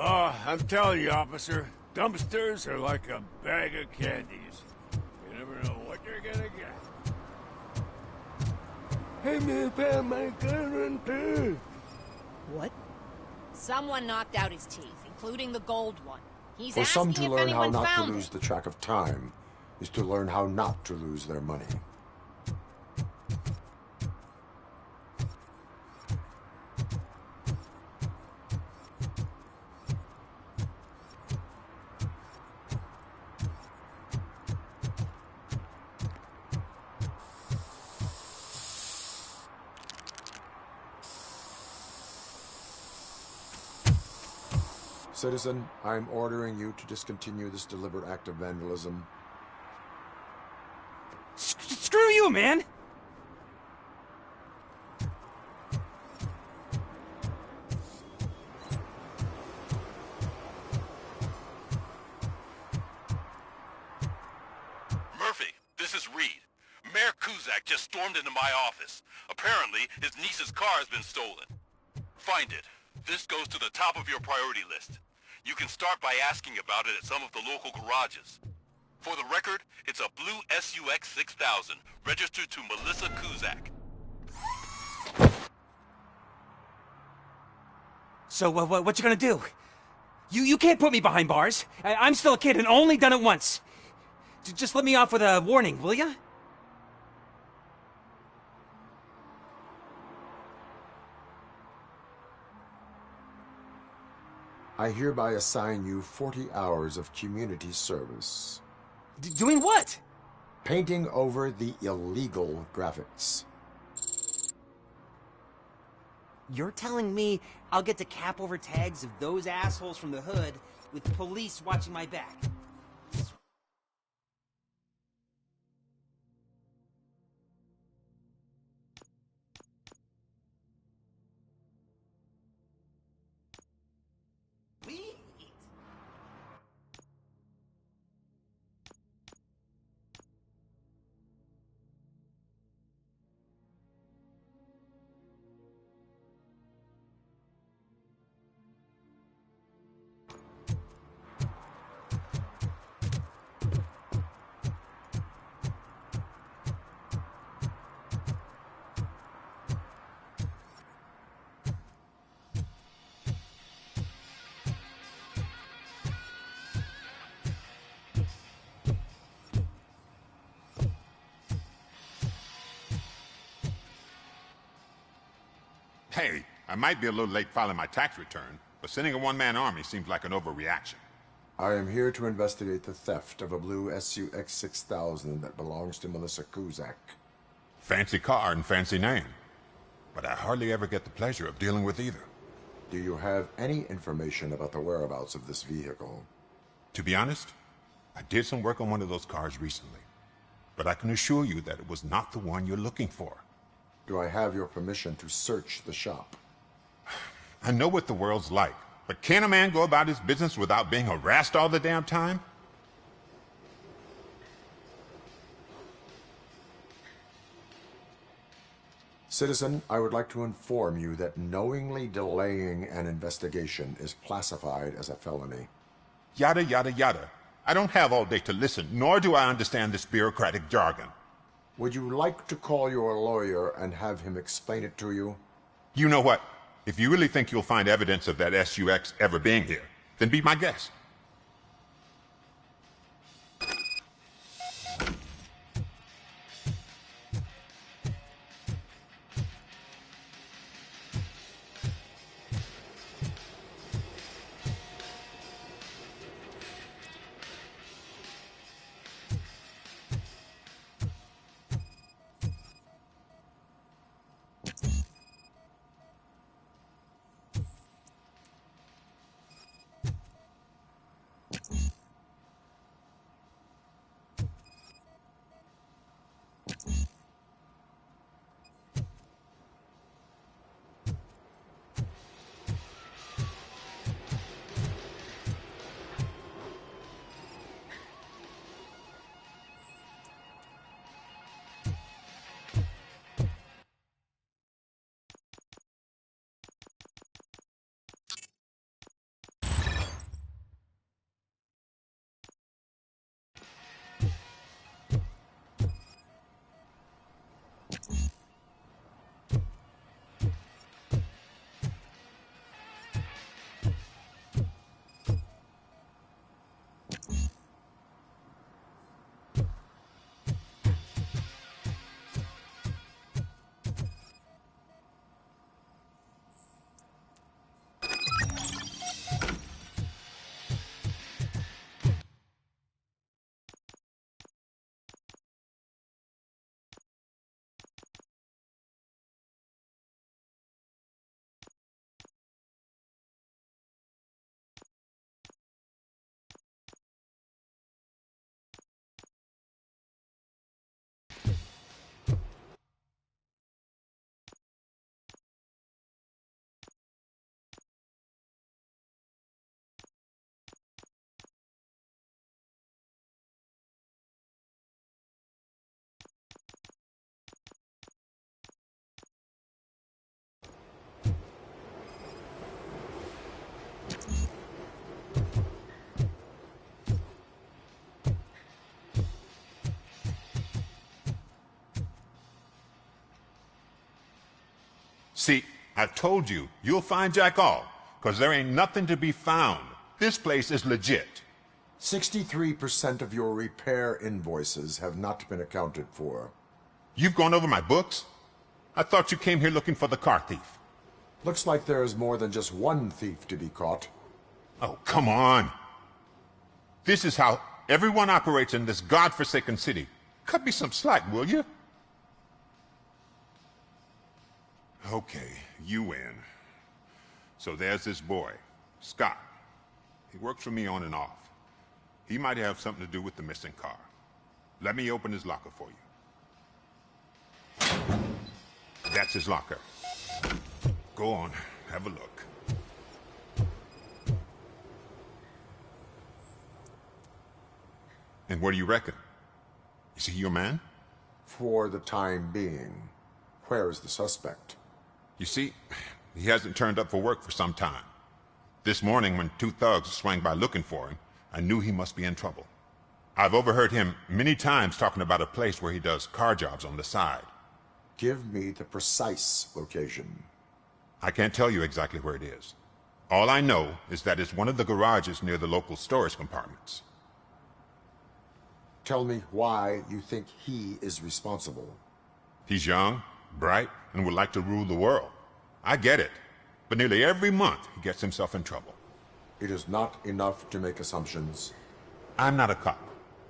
Oh, I'm telling you, officer, dumpsters are like a bag of candies. You never know what you're gonna get. Hey, man, found my gun too. What? Someone knocked out his teeth, including the gold one. He's For some asking to if learn how anyone not to found lose it. the track of time is to learn how not to lose their money. Citizen, I'm ordering you to discontinue this deliberate act of vandalism. Screw you, man! Murphy, this is Reed. Mayor Kuzak just stormed into my office. Apparently, his niece's car has been stolen. Find it. This goes to the top of your priority list. You can start by asking about it at some of the local garages. For the record, it's a blue SUX 6000, registered to Melissa Kuzak. So, what you gonna do? You can't put me behind bars. I'm still a kid and only done it once. Just let me off with a warning, will ya? I hereby assign you 40 hours of community service. Doing what? Painting over the illegal graphics. You're telling me I'll get to cap over tags of those assholes from the hood with police watching my back? Hey, I might be a little late filing my tax return, but sending a one-man army seems like an overreaction. I am here to investigate the theft of a blue SUX 6000 that belongs to Melissa Kuzak. Fancy car and fancy name. But I hardly ever get the pleasure of dealing with either. Do you have any information about the whereabouts of this vehicle? To be honest, I did some work on one of those cars recently. But I can assure you that it was not the one you're looking for. Do I have your permission to search the shop? I know what the world's like, but can a man go about his business without being harassed all the damn time? Citizen, I would like to inform you that knowingly delaying an investigation is classified as a felony. Yada, yada, yada. I don't have all day to listen, nor do I understand this bureaucratic jargon. Would you like to call your lawyer and have him explain it to you? You know what? If you really think you'll find evidence of that SUX ever being here, then be my guest. See, I've told you, you'll find Jack all, because there ain't nothing to be found. This place is legit. 63% of your repair invoices have not been accounted for. You've gone over my books? I thought you came here looking for the car thief. Looks like there is more than just one thief to be caught. Oh, come on. This is how everyone operates in this godforsaken city. Cut me some slack, will you? Okay, you win. So there's this boy, Scott. He works for me on and off. He might have something to do with the missing car. Let me open his locker for you. That's his locker. Go on, have a look. And what do you reckon? Is he your man? For the time being. Where is the suspect? You see, he hasn't turned up for work for some time. This morning, when two thugs swang by looking for him, I knew he must be in trouble. I've overheard him many times talking about a place where he does car jobs on the side. Give me the precise location. I can't tell you exactly where it is. All I know is that it's one of the garages near the local storage compartments. Tell me why you think he is responsible. He's young, bright, and would like to rule the world. I get it. But nearly every month, he gets himself in trouble. It is not enough to make assumptions. I'm not a cop,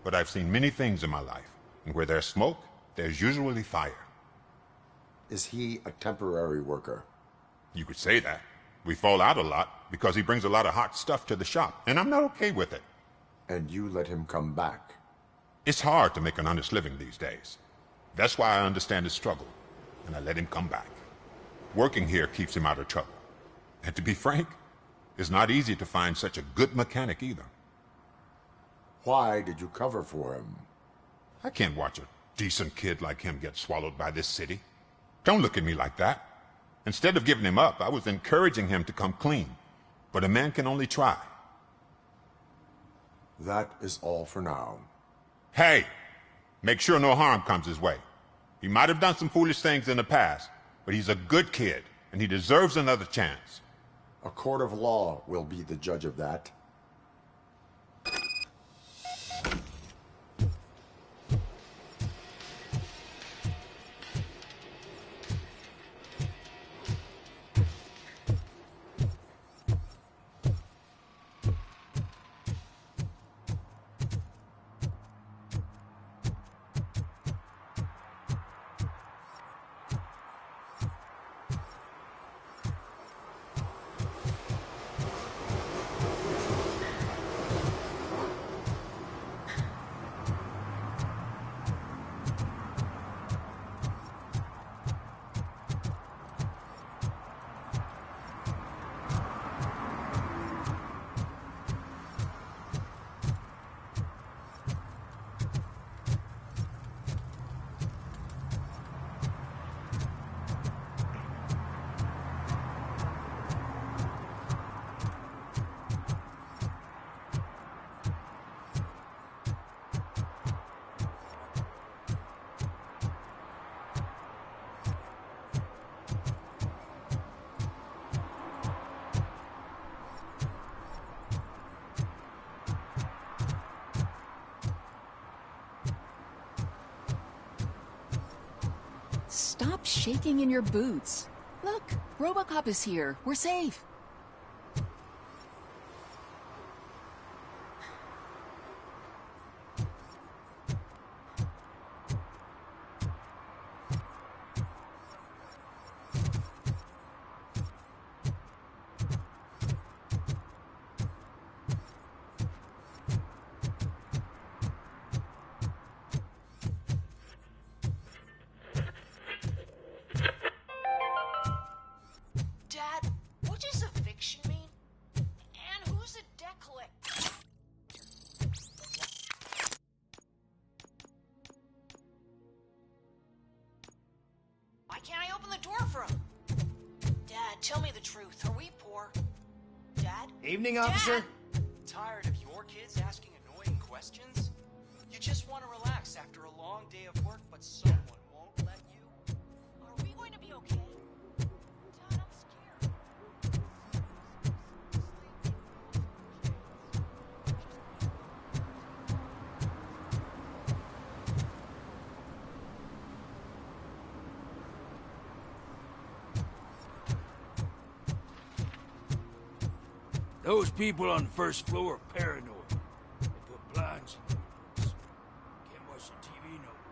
but I've seen many things in my life. And where there's smoke, there's usually fire. Is he a temporary worker? You could say that. We fall out a lot because he brings a lot of hot stuff to the shop, and I'm not okay with it. And you let him come back? It's hard to make an honest living these days. That's why I understand his struggle, and I let him come back. Working here keeps him out of trouble. And to be frank, it's not easy to find such a good mechanic either. Why did you cover for him? I can't watch a decent kid like him get swallowed by this city. Don't look at me like that. Instead of giving him up, I was encouraging him to come clean. But a man can only try. That is all for now. Hey! Make sure no harm comes his way. He might have done some foolish things in the past, but he's a good kid, and he deserves another chance. A court of law will be the judge of that. Stop shaking in your boots. Look, Robocop is here. We're safe. Dad, what does eviction mean? And who's a debt collector? Why can't I open the door for him? Dad, tell me the truth. Are we poor? Dad? Evening, officer. Dad? Tired of your kids asking annoying questions? You just want to relax after a long day of work, but someone won't let you? Are we going to be okay? Those people on the first floor are paranoid. They put blinds in windows. Can't watch the TV no more.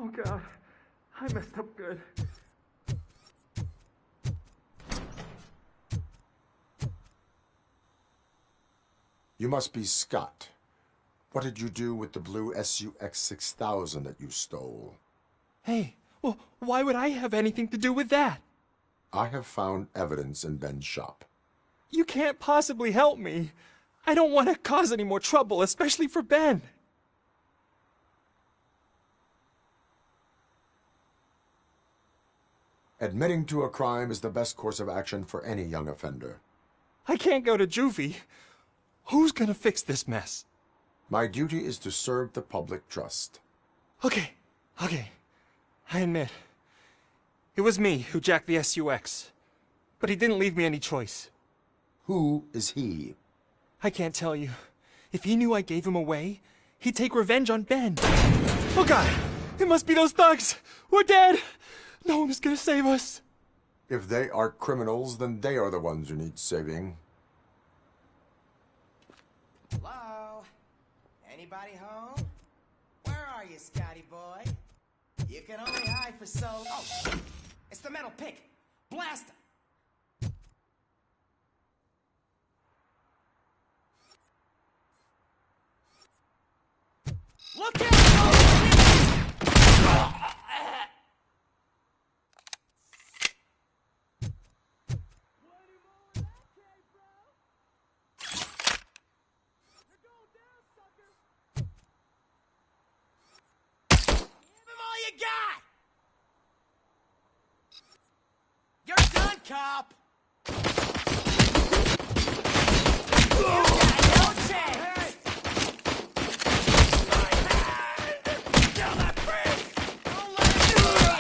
Oh God, I messed up good. You must be Scott. What did you do with the blue SUX 6000 that you stole? Hey, well, why would I have anything to do with that? I have found evidence in Ben's shop. You can't possibly help me. I don't want to cause any more trouble, especially for Ben. Admitting to a crime is the best course of action for any young offender. I can't go to juvie. Who's gonna fix this mess? My duty is to serve the public trust. Okay. I admit. It was me who jacked the SUX. But he didn't leave me any choice. Who is he? I can't tell you. If he knew I gave him away, he'd take revenge on Ben. Oh God! It must be those thugs! We're dead! No one is gonna save us. If they are criminals, then they are the ones who need saving. Hello? Anybody home? Where are you, Scotty boy? You can only hide for so... Oh, it's the metal pick. Blast him. Look out! You're done, cop! You got no chance! Kill that freak! Don't let him do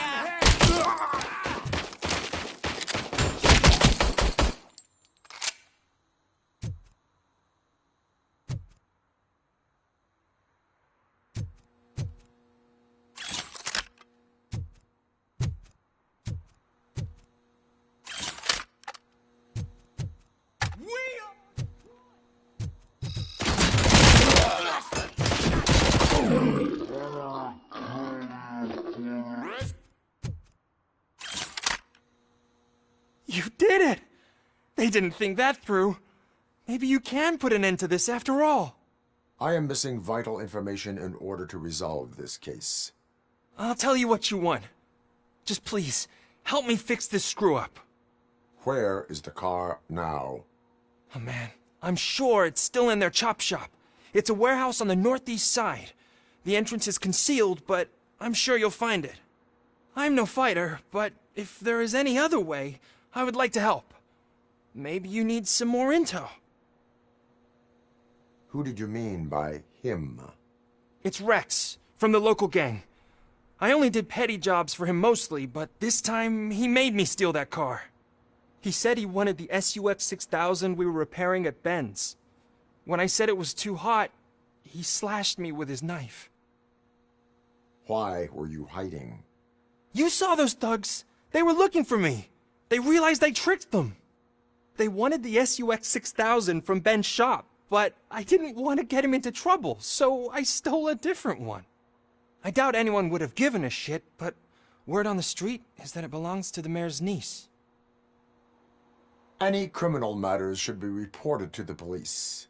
You did it! They didn't think that through. Maybe you can put an end to this after all. I am missing vital information in order to resolve this case. I'll tell you what you want. Just please, help me fix this screw-up. Where is the car now? Oh man, I'm sure it's still in their chop shop. It's a warehouse on the northeast side. The entrance is concealed, but I'm sure you'll find it. I'm no fighter, but if there is any other way, I would like to help. Maybe you need some more intel. Who did you mean by him? It's Rex, from the local gang. I only did petty jobs for him mostly, but this time he made me steal that car. He said he wanted the SUX 6000 we were repairing at Ben's. When I said it was too hot, he slashed me with his knife. Why were you hiding? You saw those thugs! They were looking for me! They realized I tricked them! They wanted the SUX 6000 from Ben's shop, but I didn't want to get him into trouble, so I stole a different one. I doubt anyone would have given a shit, but word on the street is that it belongs to the mayor's niece. Any criminal matters should be reported to the police.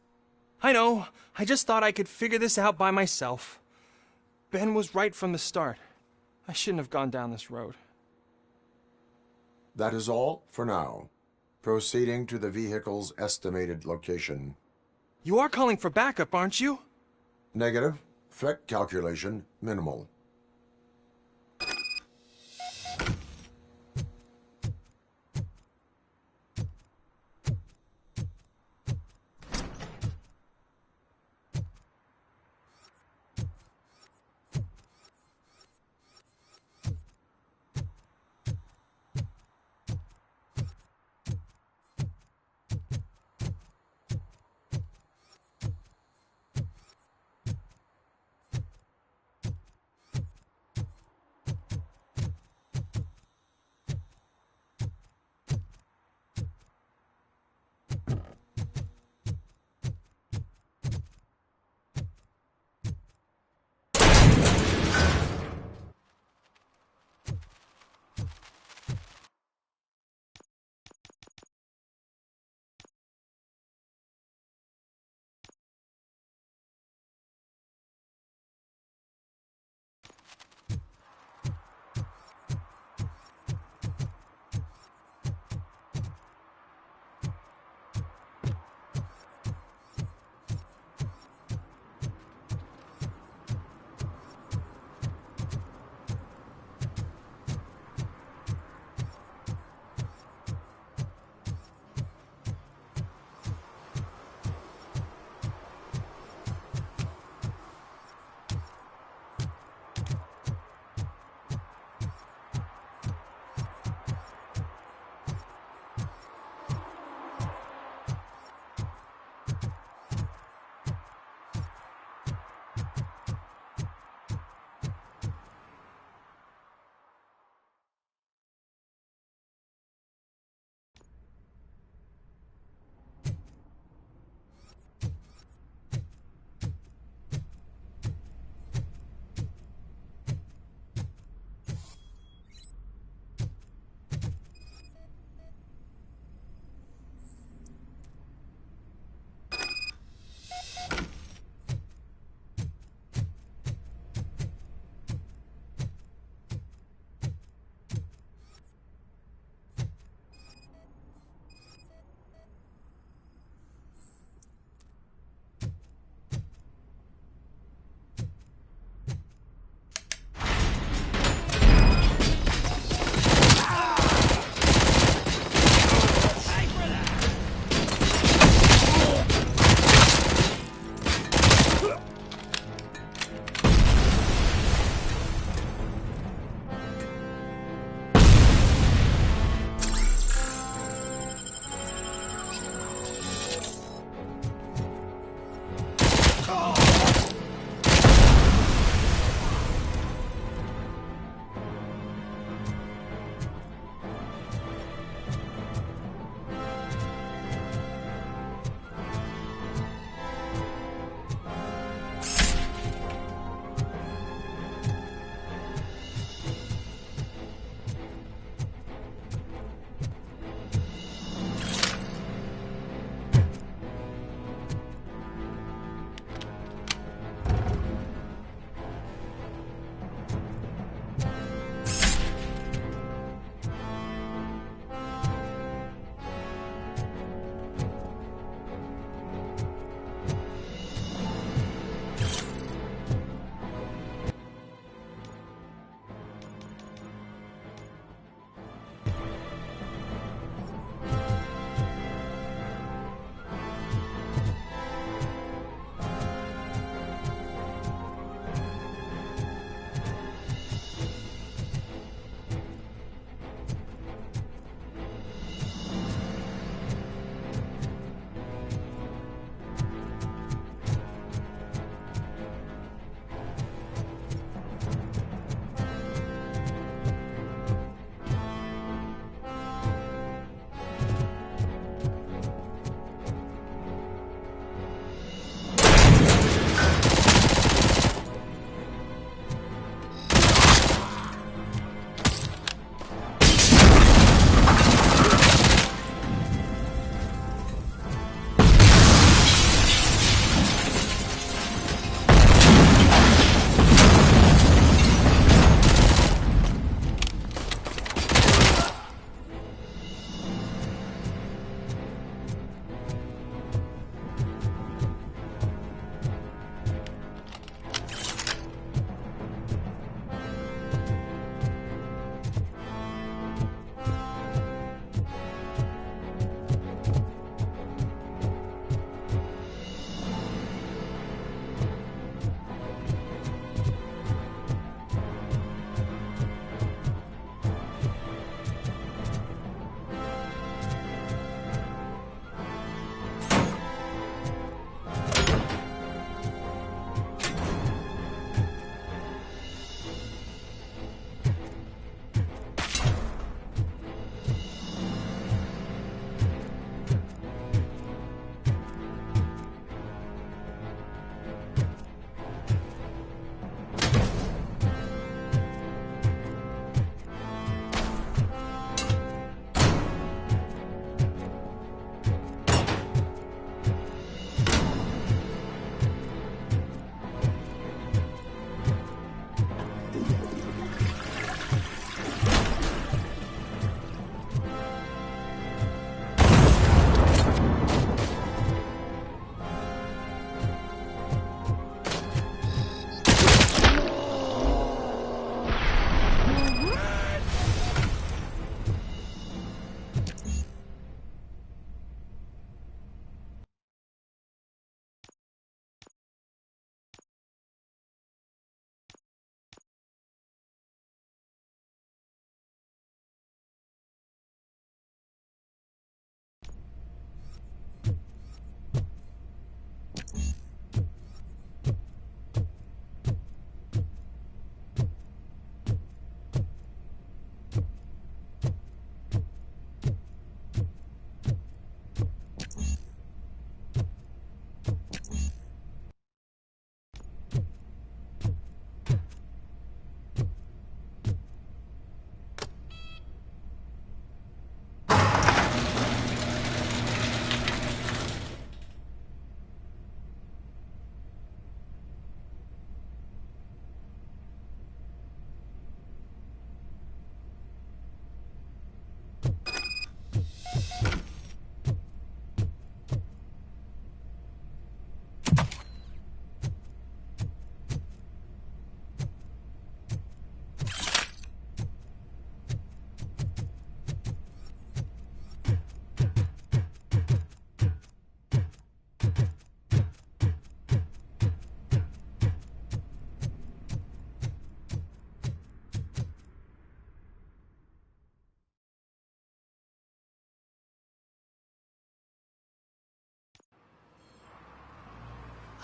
I know. I just thought I could figure this out by myself. Ben was right from the start. I shouldn't have gone down this road. That is all for now. Proceeding to the vehicle's estimated location. You are calling for backup, aren't you? Negative. Threat calculation minimal.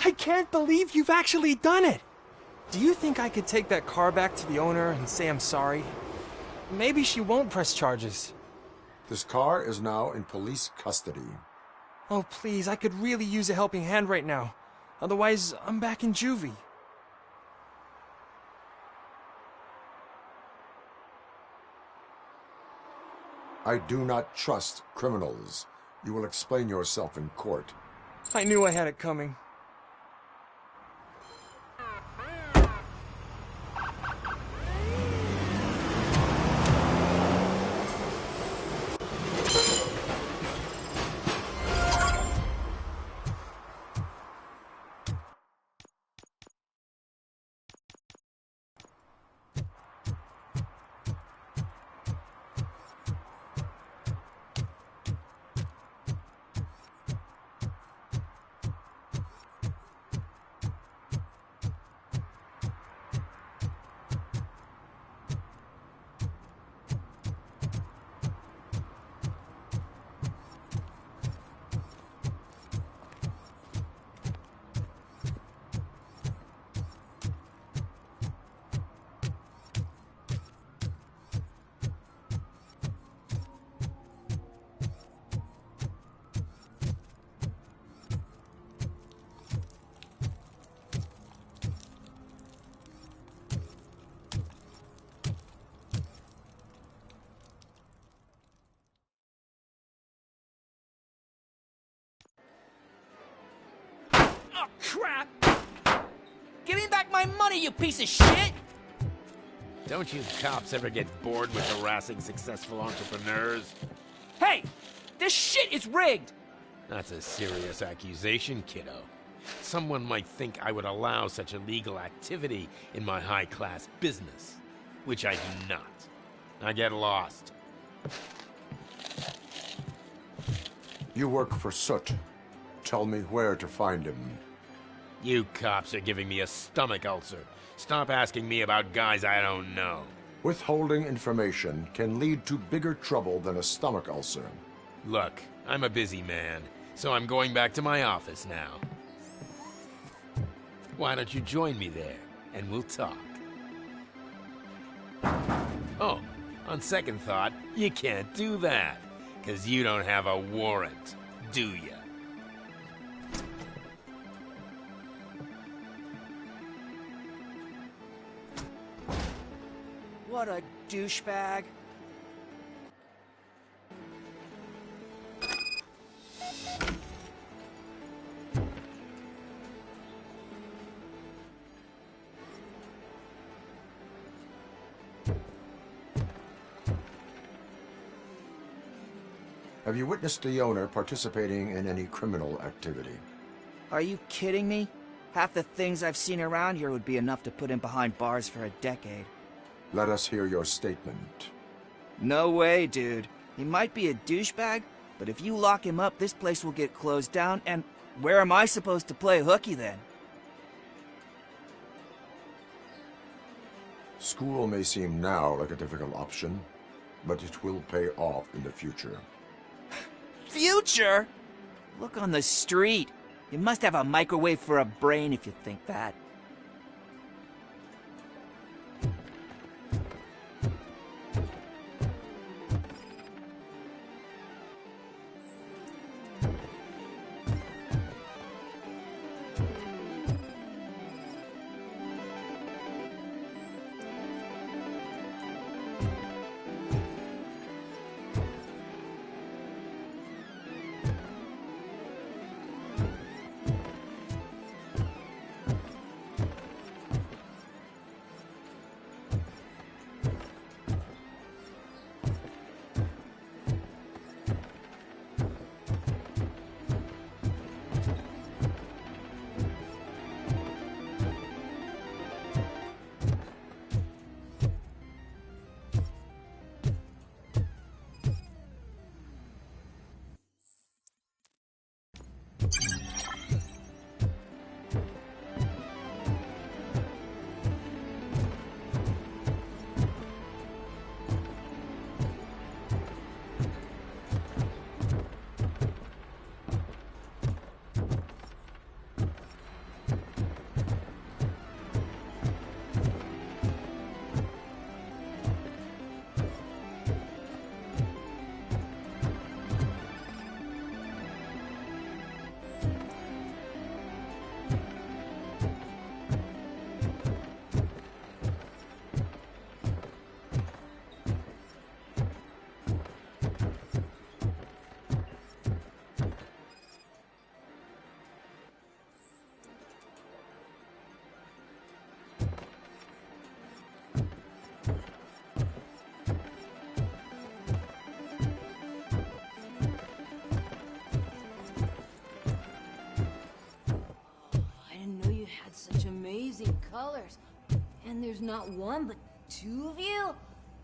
I can't believe you've actually done it! Do you think I could take that car back to the owner and say I'm sorry? Maybe she won't press charges. This car is now in police custody. Oh, please, I could really use a helping hand right now. Otherwise, I'm back in juvie. I do not trust criminals. You will explain yourself in court. I knew I had it coming. Oh, crap! Give me back my money, you piece of shit! Don't you cops ever get bored with harassing successful entrepreneurs? Hey! This shit is rigged! That's a serious accusation, kiddo. Someone might think I would allow such illegal activity in my high-class business, which I do not. I get lost. You work for Soot. Tell me where to find him. You cops are giving me a stomach ulcer. Stop asking me about guys I don't know. Withholding information can lead to bigger trouble than a stomach ulcer. Look, I'm a busy man, so I'm going back to my office now. Why don't you join me there, and we'll talk. Oh, on second thought, you can't do that, 'cause you don't have a warrant, do ya? What a douchebag. Have you witnessed the owner participating in any criminal activity? Are you kidding me? Half the things I've seen around here would be enough to put him behind bars for a decade. Let us hear your statement. No way, dude. He might be a douchebag, but if you lock him up, this place will get closed down, and where am I supposed to play hooky then? School may seem now like a difficult option, but it will pay off in the future. Future? Look on the street. You must have a microwave for a brain if you think that. colors. And there's not one, but two of you?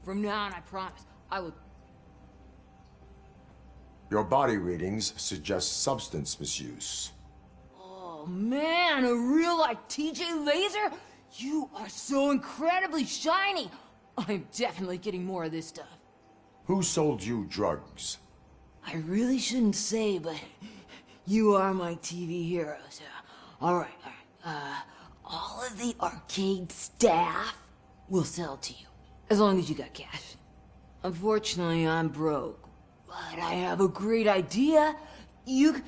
From now on, I promise, I will... Your body readings suggest substance misuse. Oh man, a real like TJ Laser? You are so incredibly shiny! I'm definitely getting more of this stuff. Who sold you drugs? I really shouldn't say, but you are my TV heroes. Alright. All of the arcade staff will sell to you, as long as you got cash. Unfortunately, I'm broke, but I have a great idea. You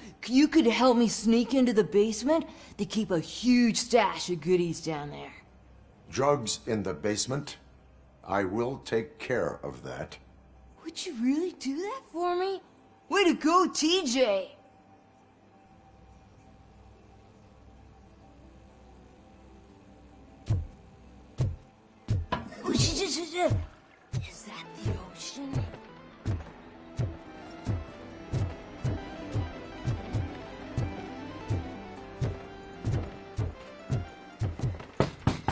could help me sneak into the basement. They keep a huge stash of goodies down there. Drugs in the basement? I will take care of that. Would you really do that for me? Way to go, TJ! Is that the ocean?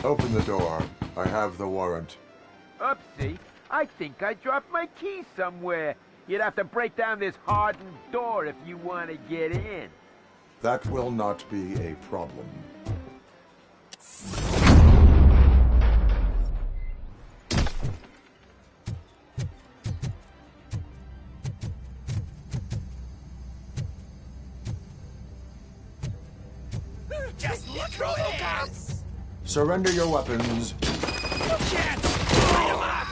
Open the door. I have the warrant. Oopsie. I think I dropped my keys somewhere. You'd have to break down this hardened door if you want to get in. That will not be a problem. Just look who it is! Surrender your weapons. You can't light him up!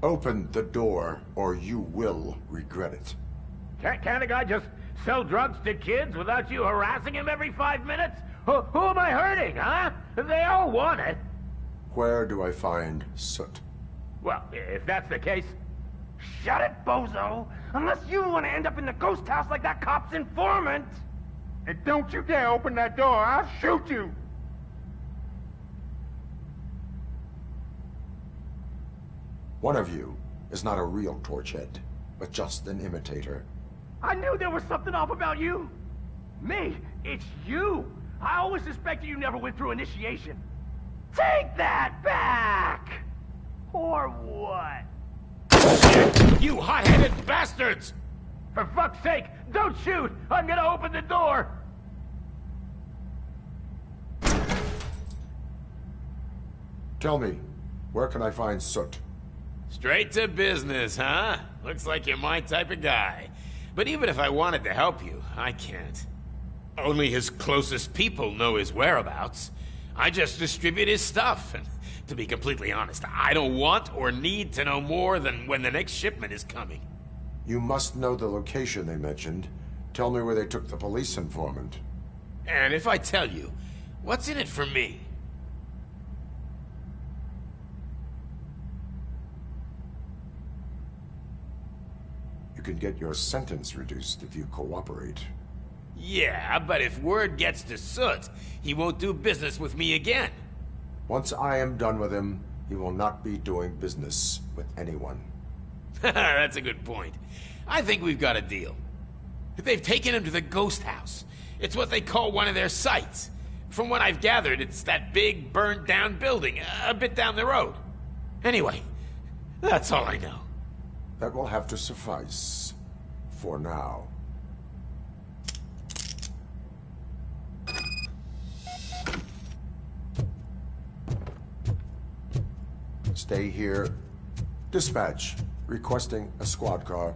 Open the door, or you will regret it. Can't a guy just sell drugs to kids without you harassing him every 5 minutes? Who am I hurting, huh? They all want it. Where do I find soot? Well, if that's the case, Shut it, bozo! Unless you want to end up in the ghost house like that cop's informant! And don't you dare open that door, I'll shoot you! One of you is not a real Torchhead, but just an imitator. I knew there was something off about you! Me? It's you! I always suspected you never went through initiation. Take that back! Or what? You hot-headed bastards! For fuck's sake, don't shoot! I'm gonna open the door! Tell me, where can I find Soot? Straight to business, huh? Looks like you're my type of guy. But even if I wanted to help you, I can't. Only his closest people know his whereabouts. I just distribute his stuff, and to be completely honest, I don't want or need to know more than when the next shipment is coming. You must know the location they mentioned. Tell me where they took the police informant. And if I tell you, what's in it for me? You can get your sentence reduced if you cooperate. Yeah, but if word gets to Soot, he won't do business with me again. Once I am done with him, he will not be doing business with anyone. That's a good point. I think we've got a deal. They've taken him to the ghost house. It's what they call one of their sites. From what I've gathered, it's that big, burned-down building, a bit down the road. Anyway, that's all I know. That will have to suffice. For now. Stay here. Dispatch. Requesting a squad car.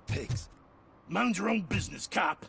Pigs. Mind your own business, cop.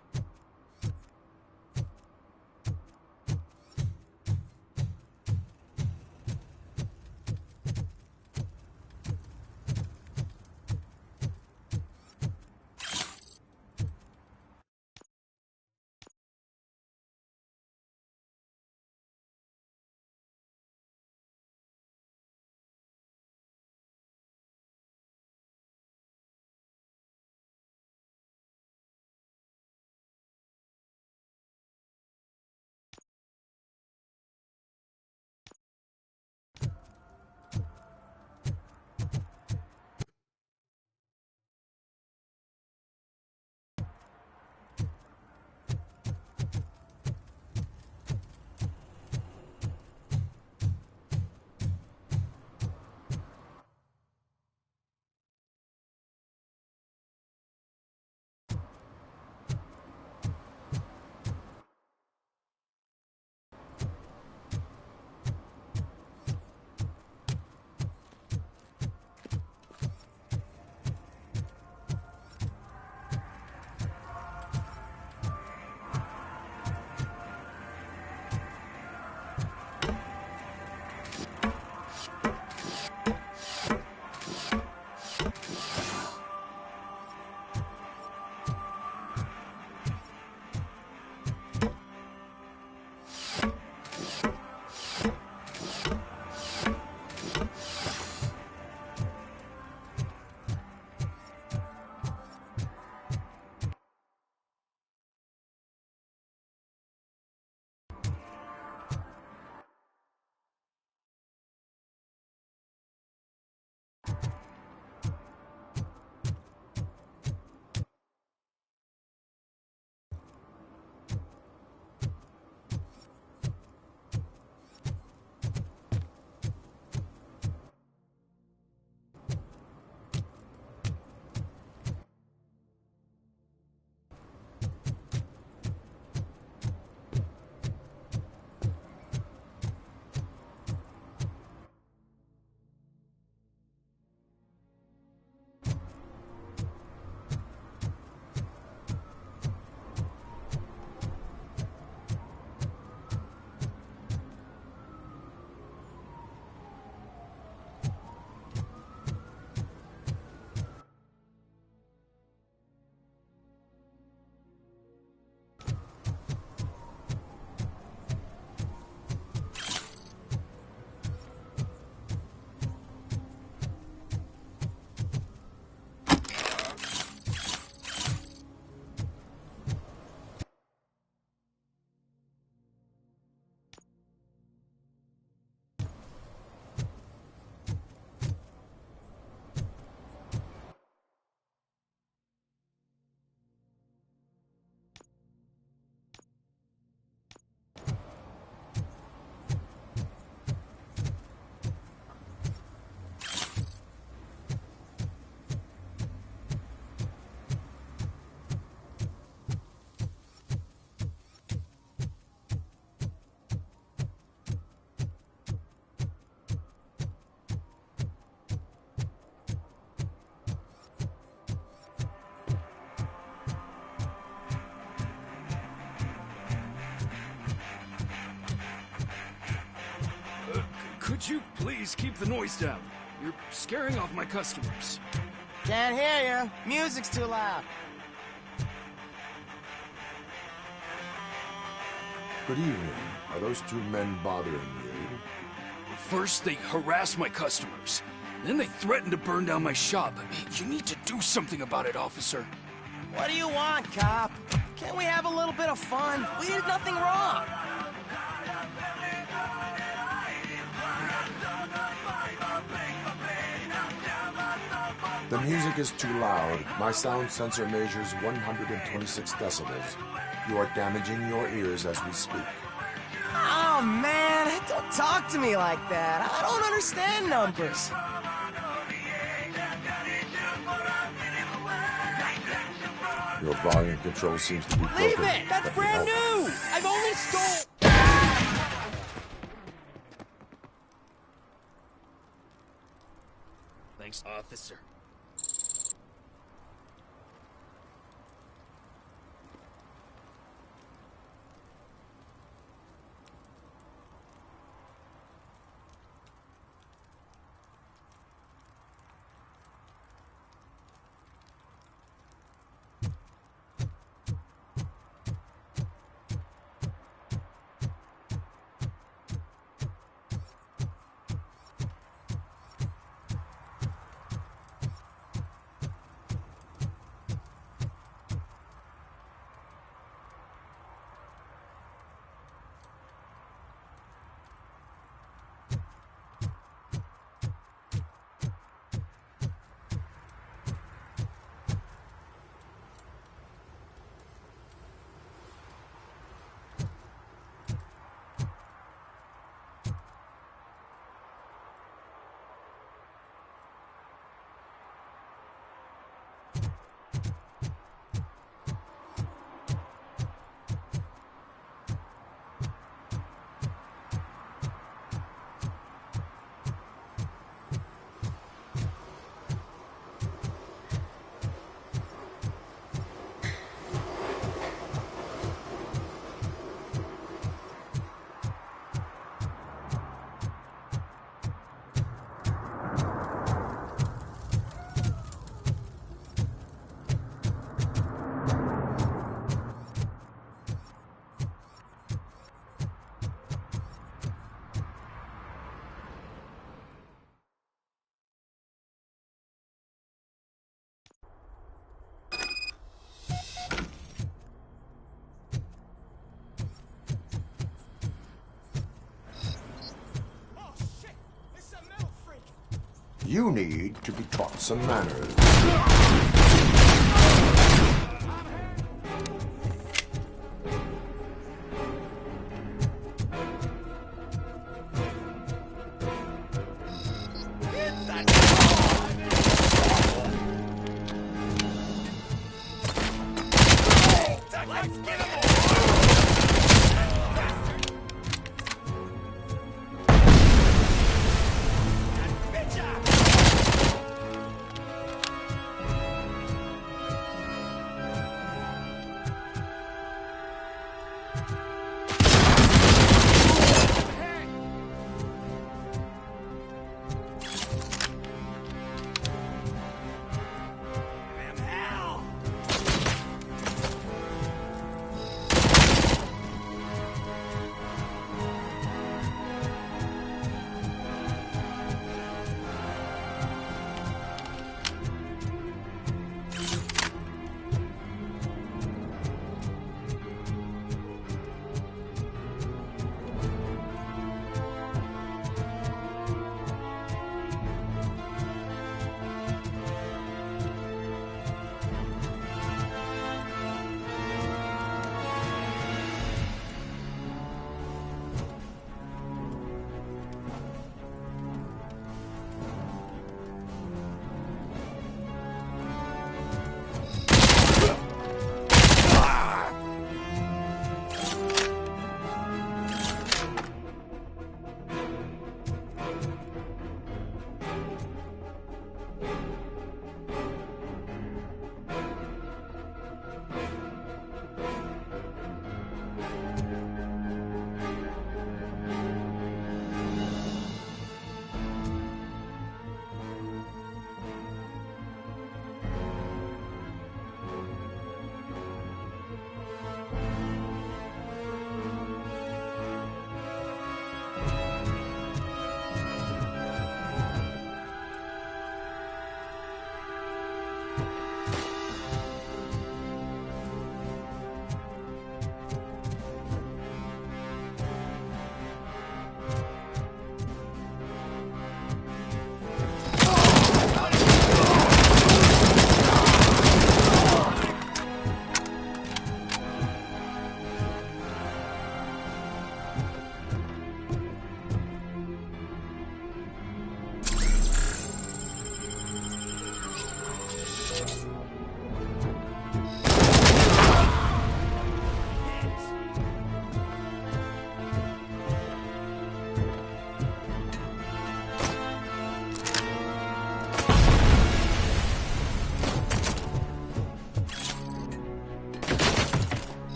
Please keep the noise down. You're scaring off my customers. Can't hear you. Music's too loud. Good evening. Are those two men bothering you? First, they harass my customers. Then they threaten to burn down my shop. You need to do something about it, officer. What do you want, cop? Can't we have a little bit of fun? We did nothing wrong. The music is too loud. My sound sensor measures 126 decibels. You are damaging your ears as we speak. Oh, man, don't talk to me like that. I don't understand numbers. Your volume control seems to be broken. Leave it! That's brand new! I've only stole... Thanks, officer. You need to be taught some manners.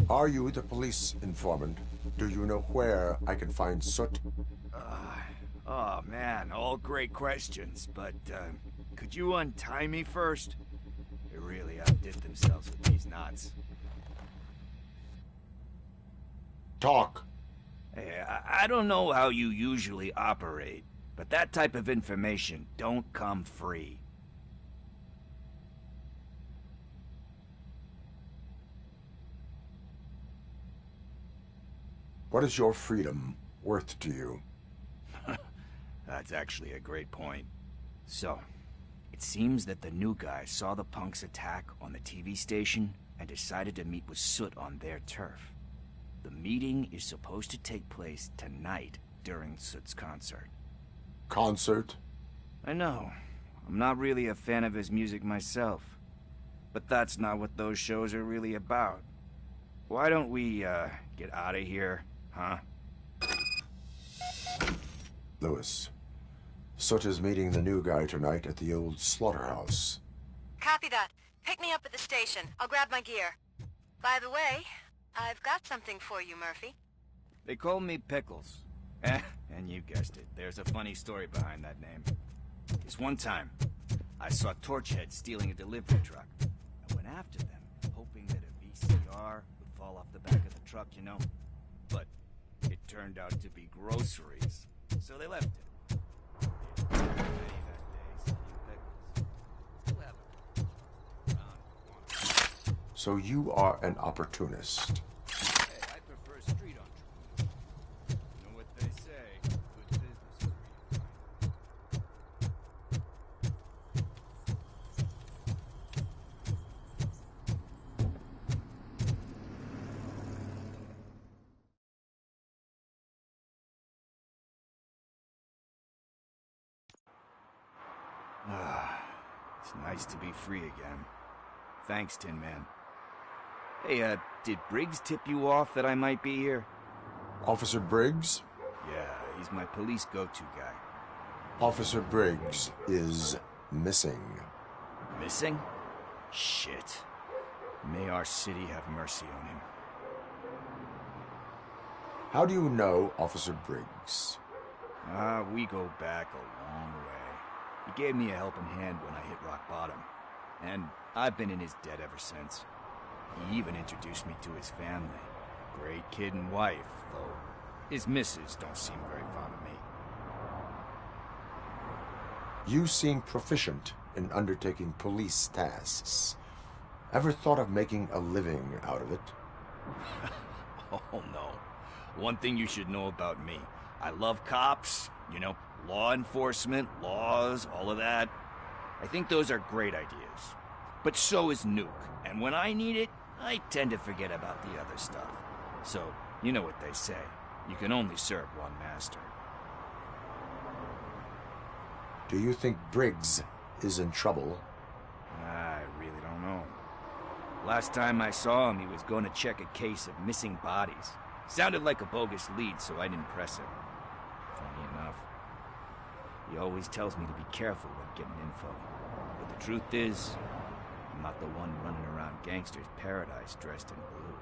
Are you the police informant? Do you know where I can find Soot? Oh man, all great questions, but could you untie me first? They really outdid themselves with these knots. Talk. Hey, I don't know how you usually operate, but that type of information don't come free. What is your freedom worth to you? That's actually a great point. So, it seems that the new guy saw the punks' attack on the TV station and decided to meet with Soot on their turf. The meeting is supposed to take place tonight during Soot's concert. Concert? I know. I'm not really a fan of his music myself. But that's not what those shows are really about. Why don't we, get out of here, huh? Lewis, Soot is meeting the new guy tonight at the old slaughterhouse. Copy that. Pick me up at the station. I'll grab my gear. By the way, I've got something for you, Murphy. They call me Pickles. And you guessed it, there's a funny story behind that name. This one time, I saw Torchhead stealing a delivery truck. I went after them, hoping that a VCR would fall off the back of the truck, you know? But it turned out to be groceries, so they left it. So you are an opportunist. Hey, I prefer street entrepreneurs. You know what they say, good business is where you find them. It's nice to be free again. Thanks, Tin Man. Hey, did Briggs tip you off that I might be here? Officer Briggs? Yeah, he's my police go-to guy. Officer Briggs is missing. Missing? Shit. May our city have mercy on him. How do you know Officer Briggs? We go back a long way. He gave me a helping hand when I hit rock bottom. And I've been in his debt ever since. He even introduced me to his family. Great kid and wife, though his missus don't seem very fond of me. You seem proficient in undertaking police tasks. Ever thought of making a living out of it? Oh, no. One thing you should know about me. I love cops, you know, law enforcement, laws, all of that. I think those are great ideas. But so is Nuke, and when I need it, I tend to forget about the other stuff. So, you know what they say. You can only serve one master. Do you think Briggs is in trouble? I really don't know. Last time I saw him, he was going to check a case of missing bodies. Sounded like a bogus lead, so I didn't press him. Funny enough. He always tells me to be careful when getting info. But the truth is, I'm not the one running around Gangster's Paradise dressed in blue.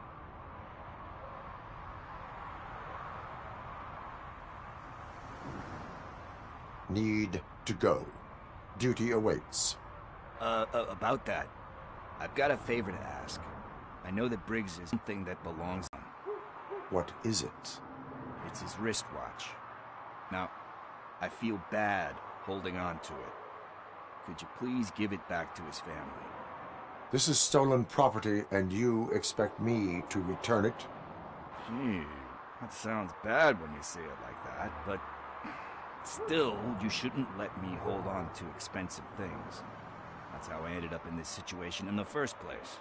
Need to go. Duty awaits. About that, I've got a favor to ask. I know that Briggs is something that belongs to him. What is it? It's his wristwatch. Now, I feel bad holding on to it. Could you please give it back to his family? This is stolen property, and you expect me to return it? Gee, that sounds bad when you say it like that, but still, you shouldn't let me hold on to expensive things. That's how I ended up in this situation in the first place.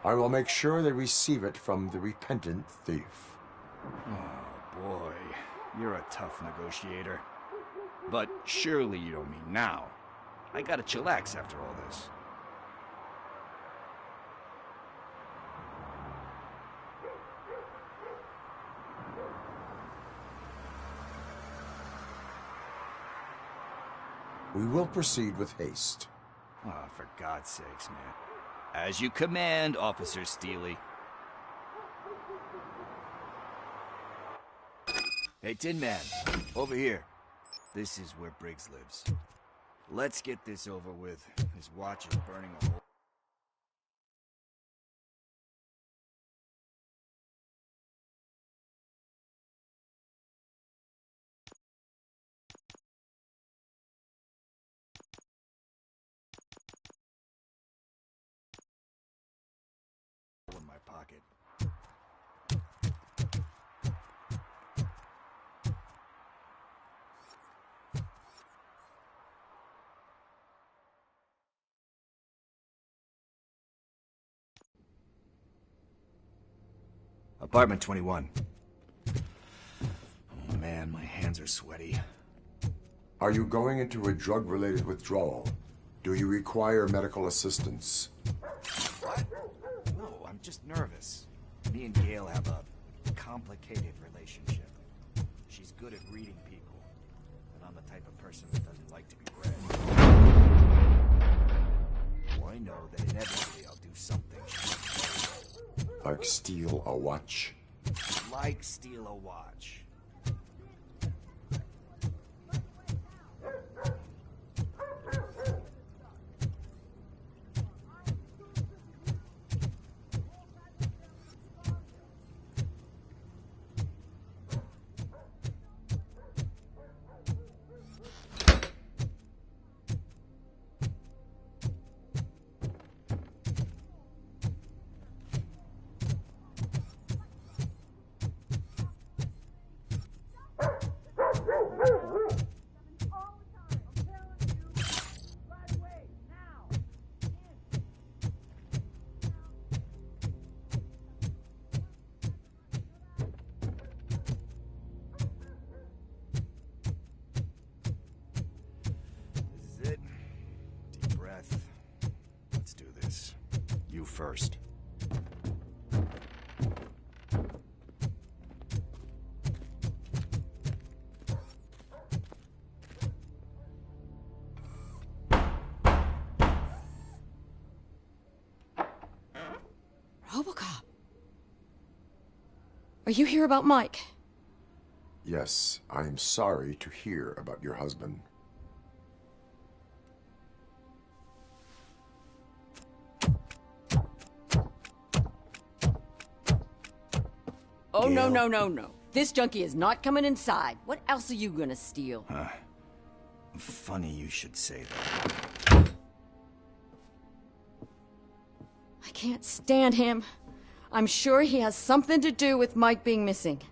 I will make sure they receive it from the repentant thief. Oh, boy. You're a tough negotiator. But surely you don't mean now. I gotta chillax after all this. We will proceed with haste. Oh, for God's sakes, man. As you command, Officer Steely. Hey, Tin Man, over here. This is where Briggs lives. Let's get this over with. His watch is burning a hole. In my pocket. Apartment 21. Oh man, my hands are sweaty. Are you going into a drug-related withdrawal? Do you require medical assistance? What? No, I'm just nervous. Me and Gail have a complicated relationship. She's good at reading people, but I'm the type of person that doesn't like to be read. Well, I know that inevitably I'll do something. Like steal a watch? Like steal a watch. First. Robocop. Are you here about Mike? Yes, I am sorry to hear about your husband. Oh, no, no, no, no. This junkie is not coming inside. What else are you gonna steal? Funny you should say that. I can't stand him. I'm sure he has something to do with Mike being missing.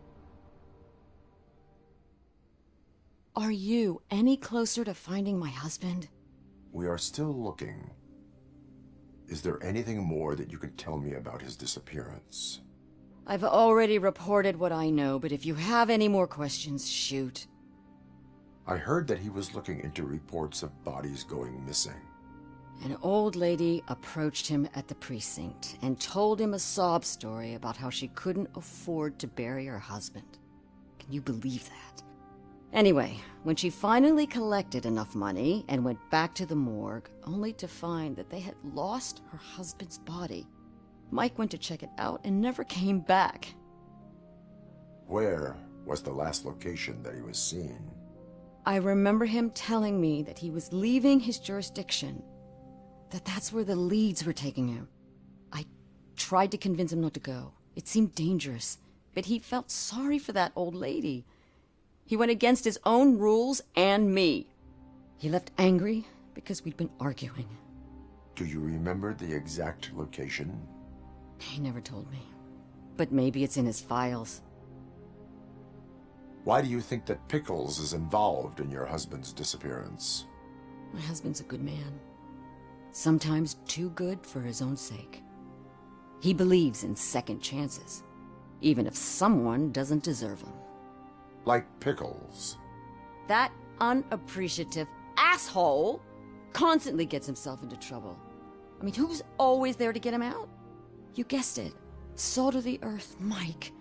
Are you any closer to finding my husband? We are still looking. Is there anything more that you can tell me about his disappearance? I've already reported what I know, but if you have any more questions, shoot. I heard that he was looking into reports of bodies going missing. An old lady approached him at the precinct and told him a sob story about how she couldn't afford to bury her husband. Can you believe that? Anyway, when she finally collected enough money and went back to the morgue, only to find that they had lost her husband's body, Mike went to check it out and never came back. Where was the last location that he was seen? I remember him telling me that he was leaving his jurisdiction, that's where the leads were taking him. I tried to convince him not to go. It seemed dangerous, but he felt sorry for that old lady. He went against his own rules and me. He left angry because we'd been arguing. Do you remember the exact location? He never told me, but maybe it's in his files. Why do you think that Pickles is involved in your husband's disappearance? My husband's a good man. Sometimes too good for his own sake. He believes in second chances, even if someone doesn't deserve them. Like Pickles. That unappreciative asshole constantly gets himself into trouble. I mean, who's always there to get him out? You guessed it. Salt of the earth, Mike.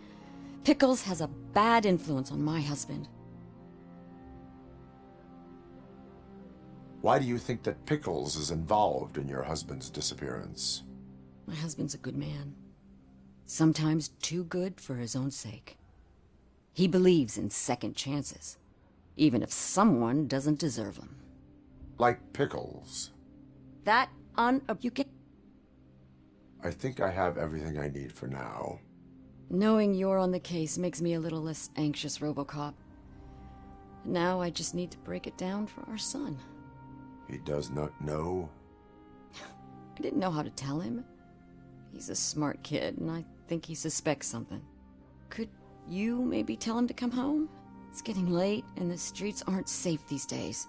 Pickles has a bad influence on my husband. Why do you think that Pickles is involved in your husband's disappearance? My husband's a good man. Sometimes too good for his own sake. He believes in second chances, even if someone doesn't deserve them. Like pickles. You get... I think I have everything I need for now. Knowing you're on the case makes me a little less anxious, Robocop. Now I just need to break it down for our son. He does not know? I didn't know how to tell him. He's a smart kid, and I think he suspects something. Could you maybe tell him to come home? It's getting late, and the streets aren't safe these days.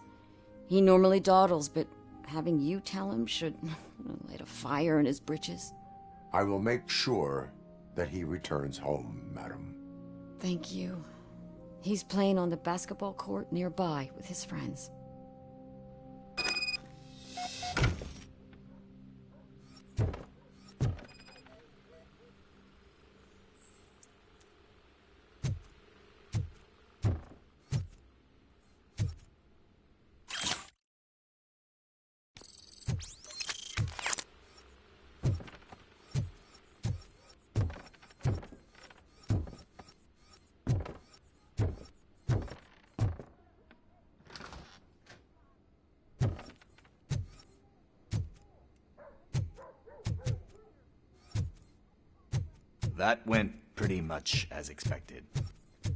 He normally dawdles, but having you tell him should light a fire in his britches. I will make sure that he returns home, madam. Thank you. He's playing on the basketball court nearby with his friends. That went pretty much as expected.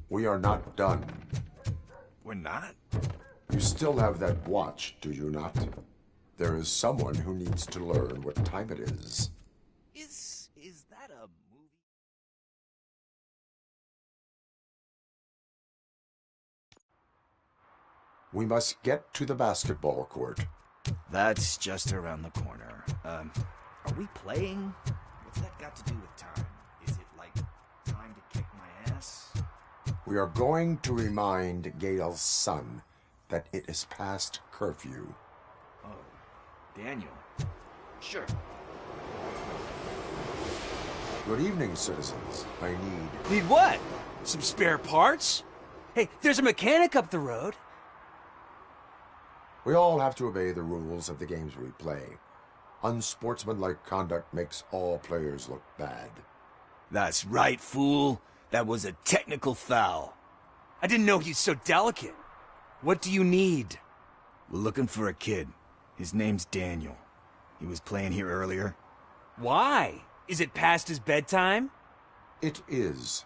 We are not done. We're not? You still have that watch, do you not? There is someone who needs to learn what time it is. Is that a movie? We must get to the basketball court. That's just around the corner. Are we playing? What's that got to do with time? Is it like time to kick my ass? We are going to remind Gail's son that it is past curfew. Oh, Daniel. Sure. Good evening, citizens. I need... Need what? Some spare parts? Hey, there's a mechanic up the road. We all have to obey the rules of the games we play. Unsportsmanlike conduct makes all players look bad. That's right, fool. That was a technical foul. I didn't know he's so delicate. What do you need? We're looking for a kid. His name's Daniel. He was playing here earlier. Why? Is it past his bedtime? It is.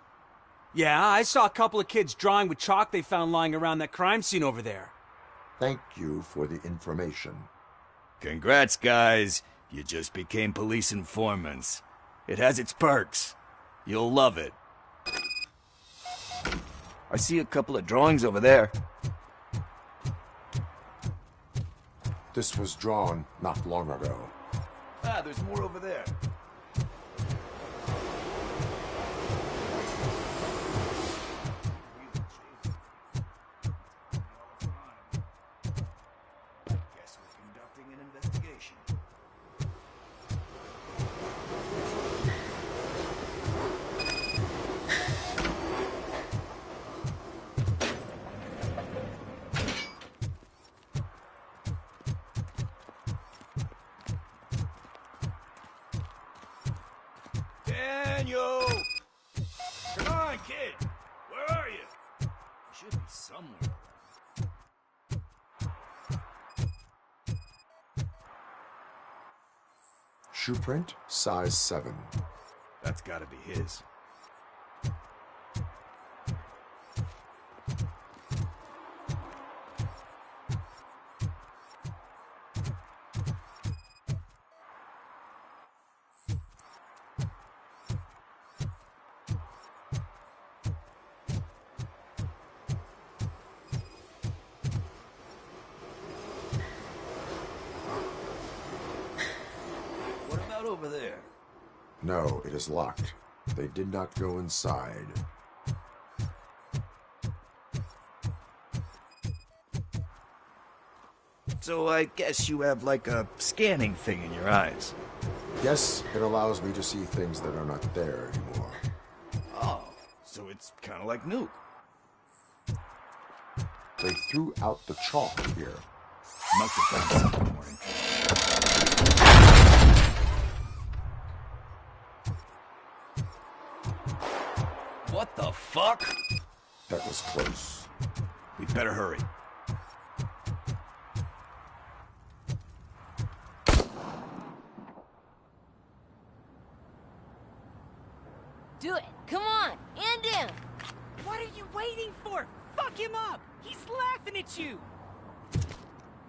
Yeah, I saw a couple of kids drawing with chalk they found lying around that crime scene over there. Thank you for the information. Congrats, guys. You just became police informants. It has its perks. You'll love it. I see a couple of drawings over there. This was drawn not long ago. Ah, there's more over there. Guess we're conducting an investigation. Daniel! Come on, kid! Where are you? You should be somewhere. Shoe print, size 7. That's gotta be his. What about over there? No, it is locked. They did not go inside. So I guess you have like a scanning thing in your eyes. Yes, it allows me to see things that are not there anymore. Oh, so it's kind of like Nuke. They threw out the chalk here. Must have found something in the morning. What the fuck? That was close. We'd better hurry. Do it. Come on. End him. What are you waiting for? Fuck him up! He's laughing at you!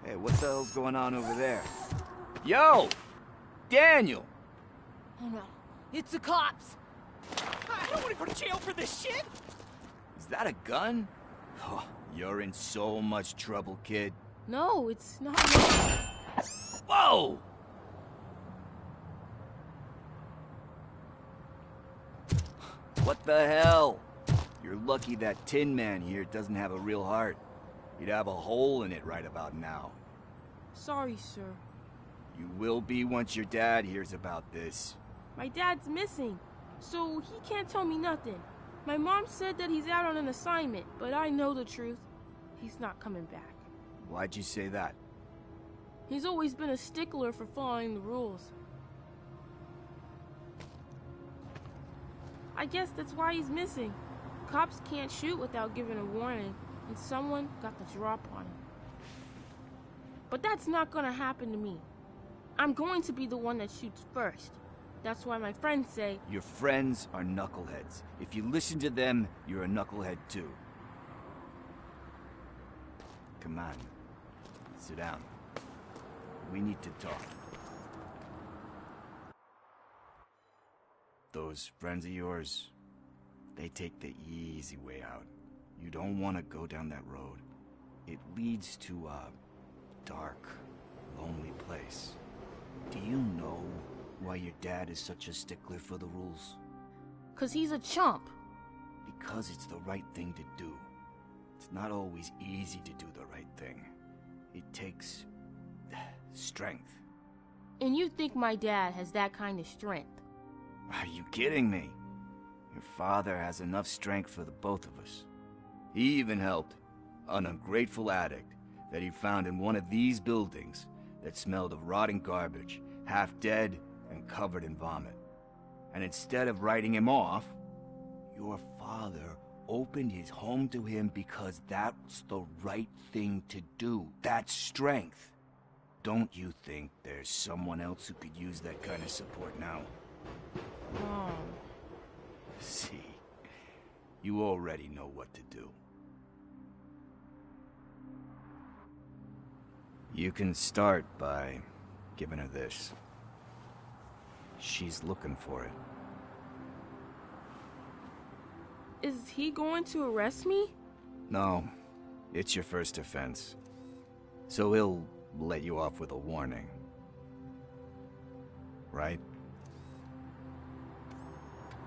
Hey, what the hell's going on over there? Yo! Daniel! Oh no. It's the cops. I don't want to go to jail for this shit! Is that a gun? Oh, you're in so much trouble, kid. No, it's not. Whoa! What the hell? You're lucky that Tin Man here doesn't have a real heart. He'd have a hole in it right about now. Sorry, sir. You will be once your dad hears about this. My dad's missing, so he can't tell me nothing. My mom said that he's out on an assignment, but I know the truth. He's not coming back. Why'd you say that? He's always been a stickler for following the rules. I guess that's why he's missing. Cops can't shoot without giving a warning, and someone got the drop on him. But that's not gonna happen to me. I'm going to be the one that shoots first. That's why my friends say... Your friends are knuckleheads. If you listen to them, you're a knucklehead too. Come on. Sit down. We need to talk. Those friends of yours, they take the easy way out. You don't want to go down that road. It leads to a dark, lonely place. Do you know why your dad is such a stickler for the rules? 'Cause he's a chump. Because it's the right thing to do. It's not always easy to do the right thing. It takes strength. And you think my dad has that kind of strength? Are you kidding me? Your father has enough strength for the both of us. He even helped an ungrateful addict that he found in one of these buildings that smelled of rotting garbage, half dead and covered in vomit. And instead of writing him off, your father opened his home to him because that's the right thing to do. That's strength. Don't you think there's someone else who could use that kind of support now? Mom. See, you already know what to do. You can start by giving her this. She's looking for it. Is he going to arrest me? No, it's your first offense. So he'll let you off with a warning. Right?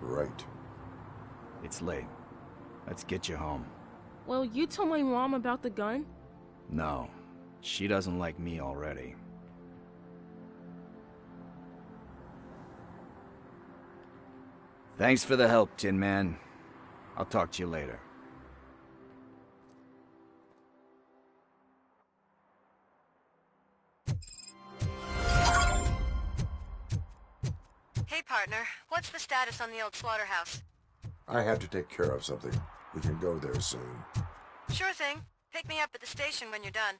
Right. It's late. Let's get you home. Well, you told my mom about the gun? No, she doesn't like me already. Thanks for the help, Tin Man. I'll talk to you later. Hey, partner. What's the status on the old slaughterhouse? I have to take care of something. We can go there soon. Sure thing. Pick me up at the station when you're done.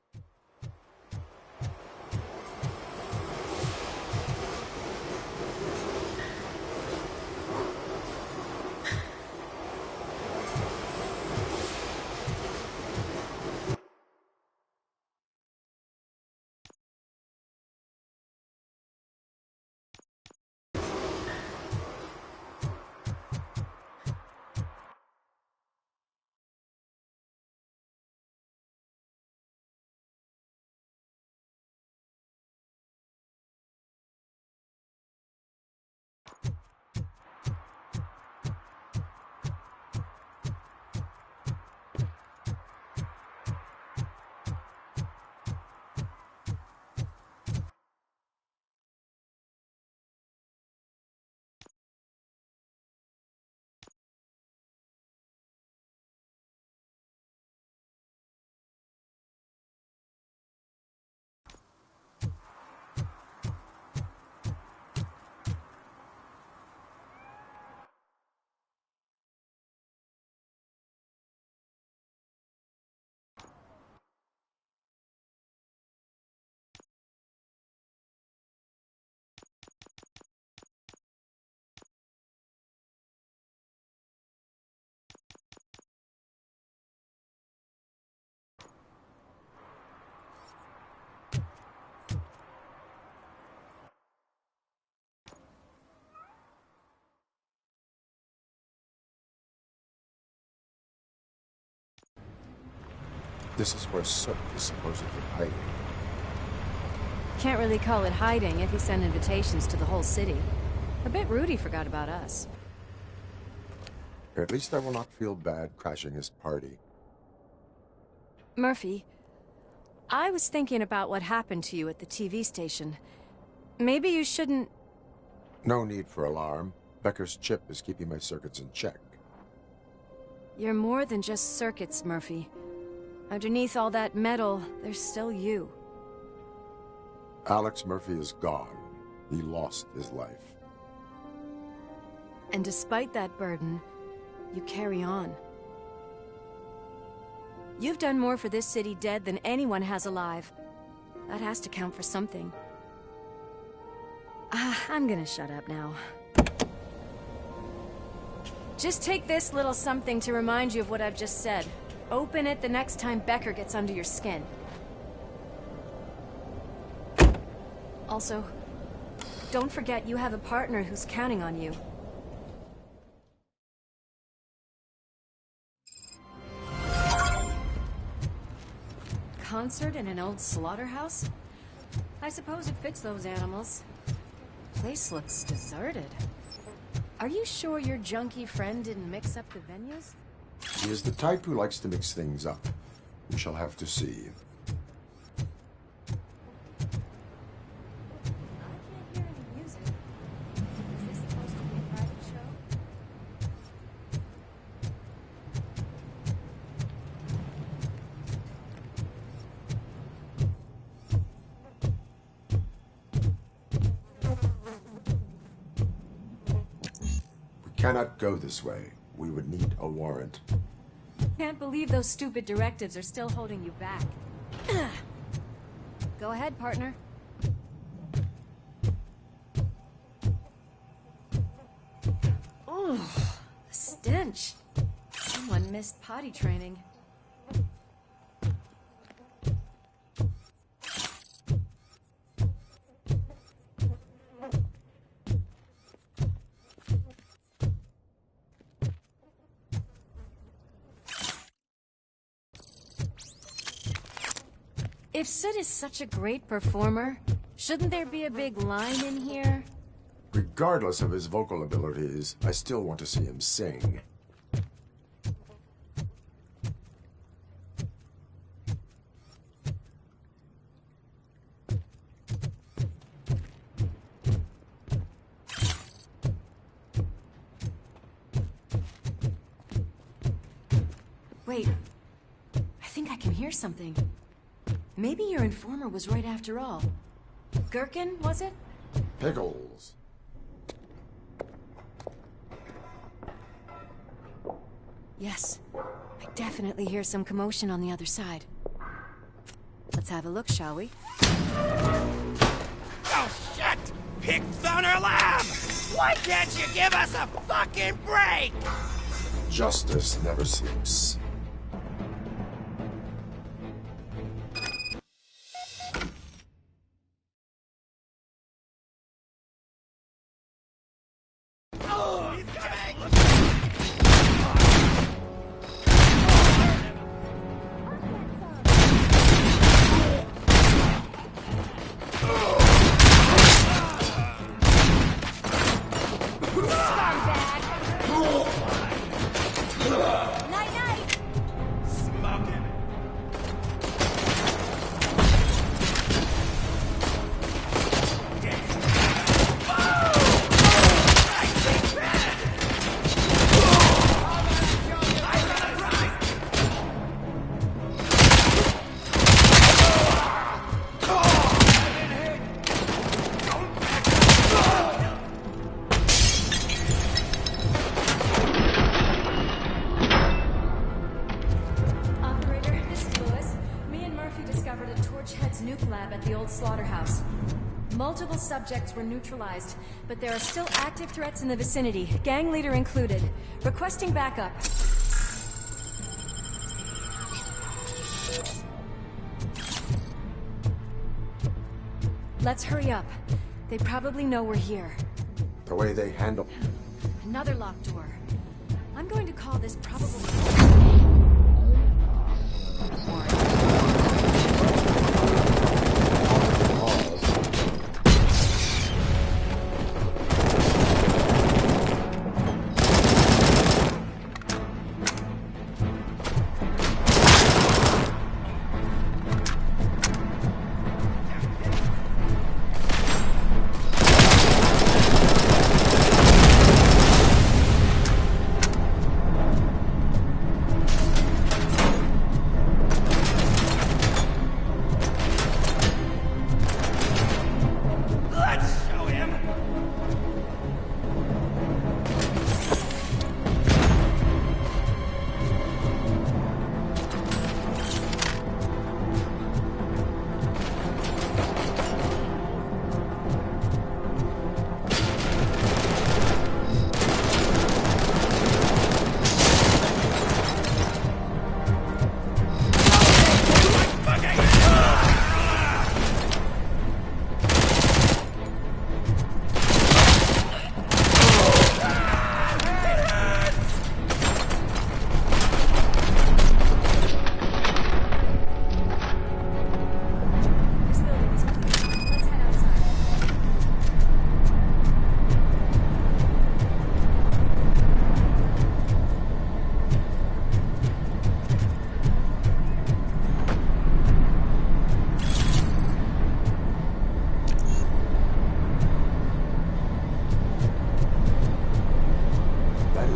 This is where Soot is supposedly hiding. Can't really call it hiding if you send invitations to the whole city. A bit rude he forgot about us. At least I will not feel bad crashing his party. Murphy, I was thinking about what happened to you at the TV station. Maybe you shouldn't... No need for alarm. Becker's chip is keeping my circuits in check. You're more than just circuits, Murphy. Underneath all that metal, there's still you. Alex Murphy is gone. He lost his life. And despite that burden, you carry on. You've done more for this city dead than anyone has alive. That has to count for something. I'm gonna shut up now. Just take this little something to remind you of what I've just said. Open it the next time Becker gets under your skin. Also, don't forget you have a partner who's counting on you. Concert in an old slaughterhouse? I suppose it fits those animals. Place looks deserted. Are you sure your junkie friend didn't mix up the venues? He is the type who likes to mix things up. We shall have to see. Cannot go this way. We would need a warrant. Can't believe those stupid directives are still holding you back. Go ahead, partner. Ugh, the stench. Someone missed potty training. If Sid is such a great performer, shouldn't there be a big line in here? Regardless of his vocal abilities, I still want to see him sing. Wait, I think I can hear something. Maybe your informer was right after all. Gherkin, was it? Pickles. Yes. I definitely hear some commotion on the other side. Let's have a look, shall we? Oh, shit! Pigs on our lab! Why can't you give us a fucking break? Justice never sleeps. Multiple subjects were neutralized, but there are still active threats in the vicinity, gang leader included. Requesting backup. Let's hurry up. They probably know we're here. The way they handle... Another locked door. I'm going to call this probably...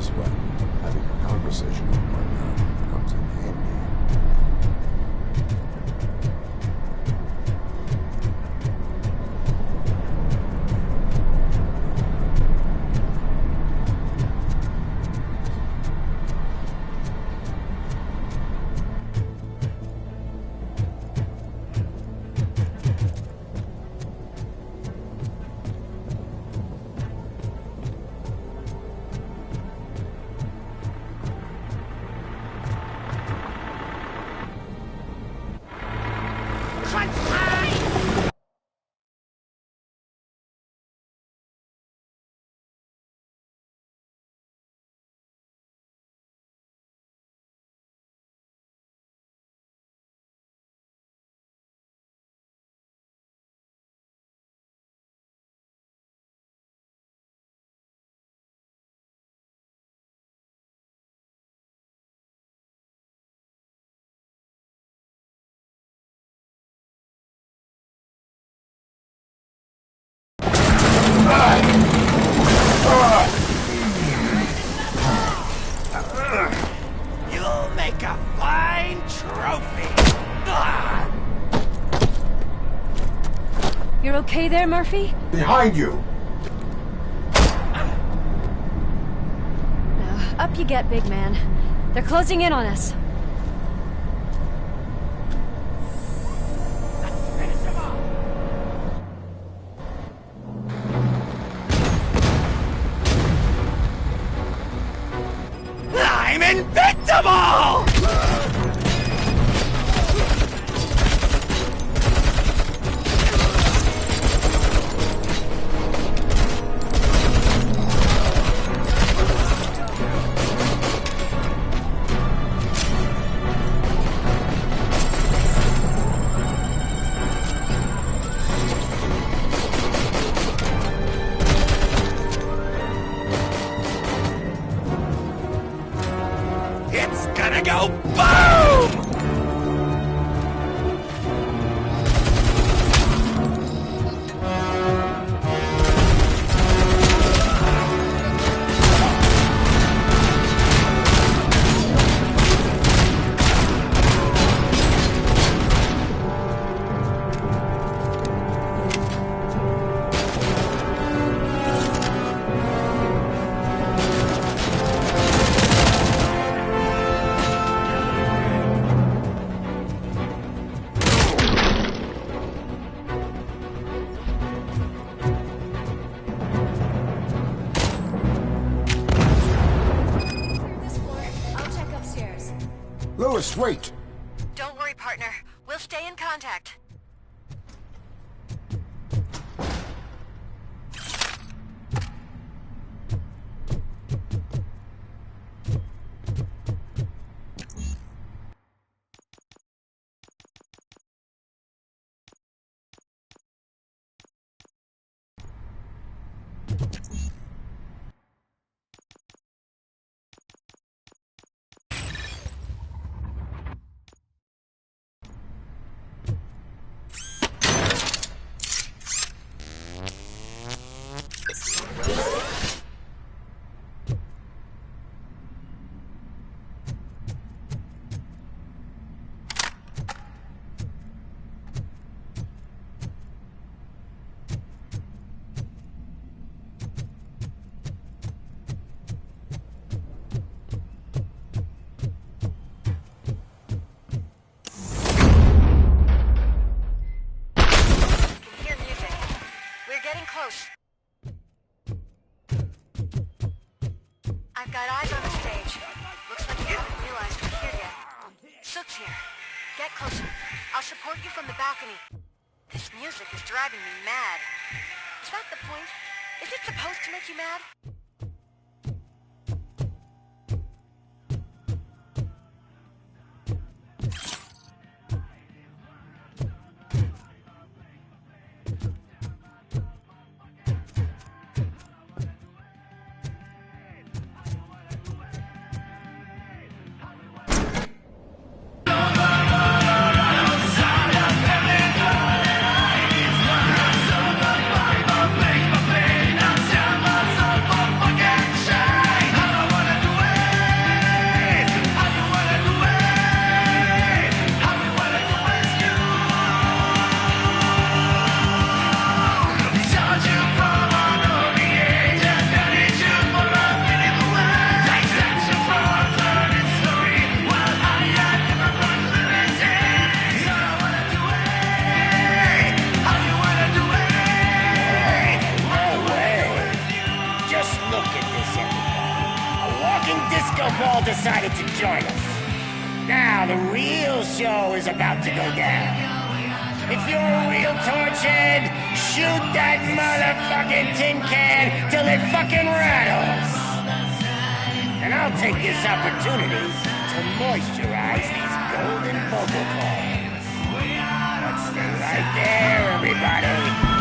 is when having a conversation with a partner comes in handy. You'll make a fine trophy. You're okay there, Murphy? Behind you! Up you get, big man. They're closing in on us. I'm invincible! It's gonna go boom! Louis, wait! Don't worry, partner. We'll stay in contact. I've got eyes on the stage. Looks like you haven't realized we're here yet. Sook's here. Get closer. I'll support you from the balcony. This music is driving me mad. Is that the point? Is it supposed to make you mad? Look at this, everybody. A walking disco ball decided to join us. Now the real show is about to go down. If you're a real torch head, shoot that motherfucking tin can till it fucking rattles. And I'll take this opportunity to moisturize these golden vocal cords. Let's stay right there, everybody.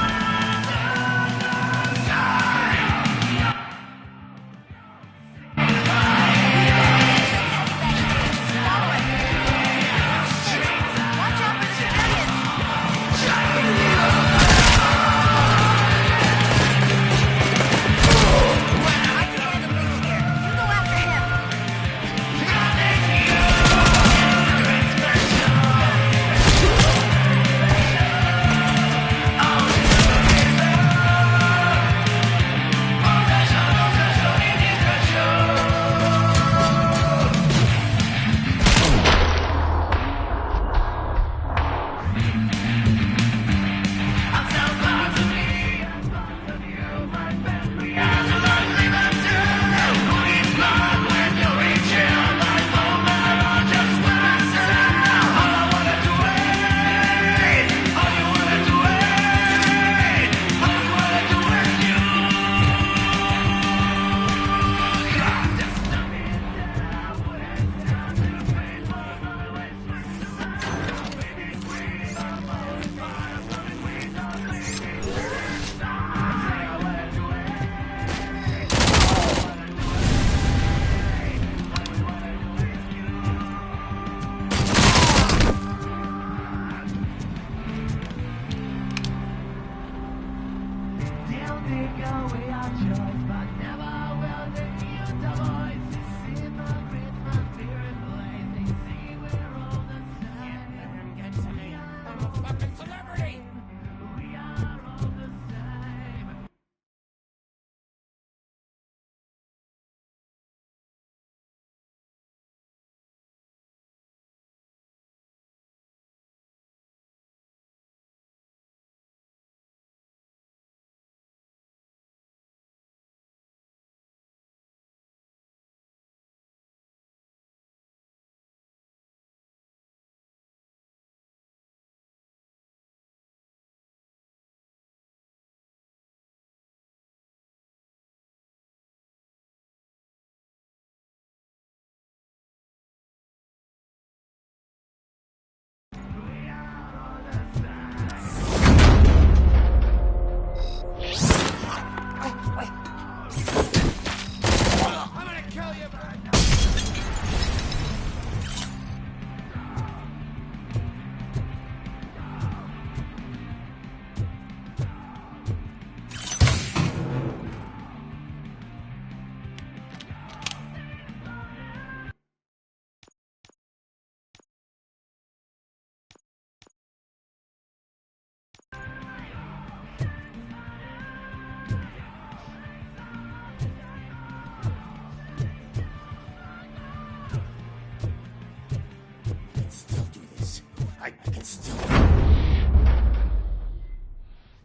I can still...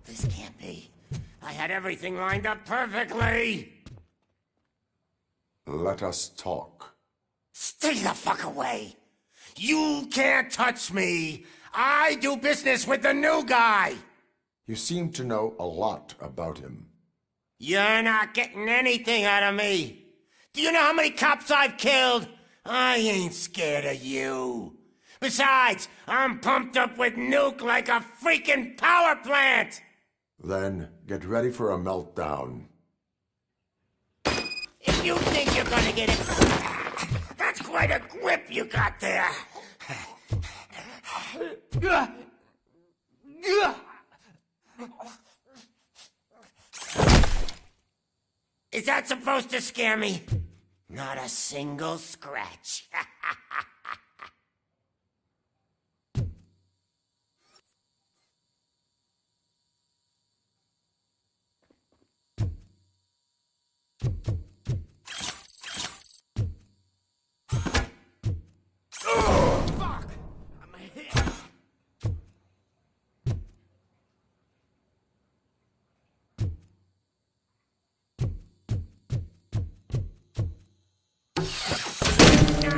This can't be. I had everything lined up perfectly! Let us talk. Stay the fuck away! You can't touch me! I do business with the new guy! You seem to know a lot about him. You're not getting anything out of me! Do you know how many cops I've killed? I ain't scared of you. Besides, I'm pumped up with nuke like a freaking power plant! Then get ready for a meltdown. If you think you're gonna get it... That's quite a grip you got there. Is that supposed to scare me? Not a single scratch.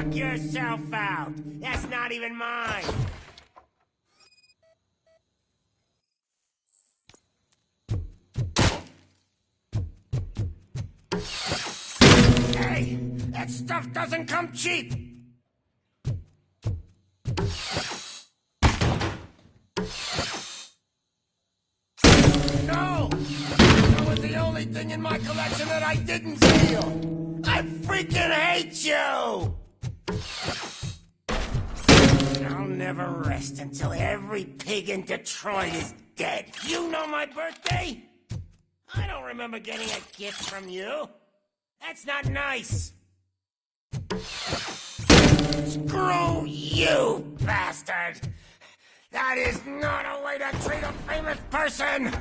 Knock yourself out. That's not even mine. Hey, that stuff doesn't come cheap. No! That was the only thing in my collection that I didn't steal! I freaking hate you! I'll never rest until every pig in Detroit is dead. You know my birthday? I don't remember getting a gift from you. That's not nice. Screw you, bastard! That is not a way to treat a famous person!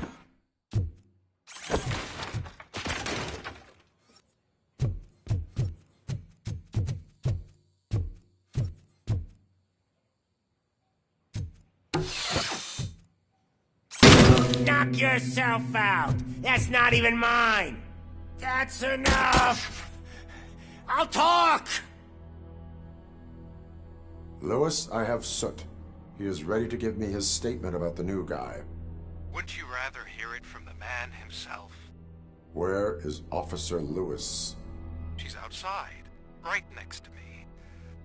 Knock yourself out! That's not even mine! That's enough! I'll talk! Lewis, I have Soot. He is ready to give me his statement about the new guy. Wouldn't you rather hear it from the man himself? Where is Officer Lewis? She's outside, right next to me.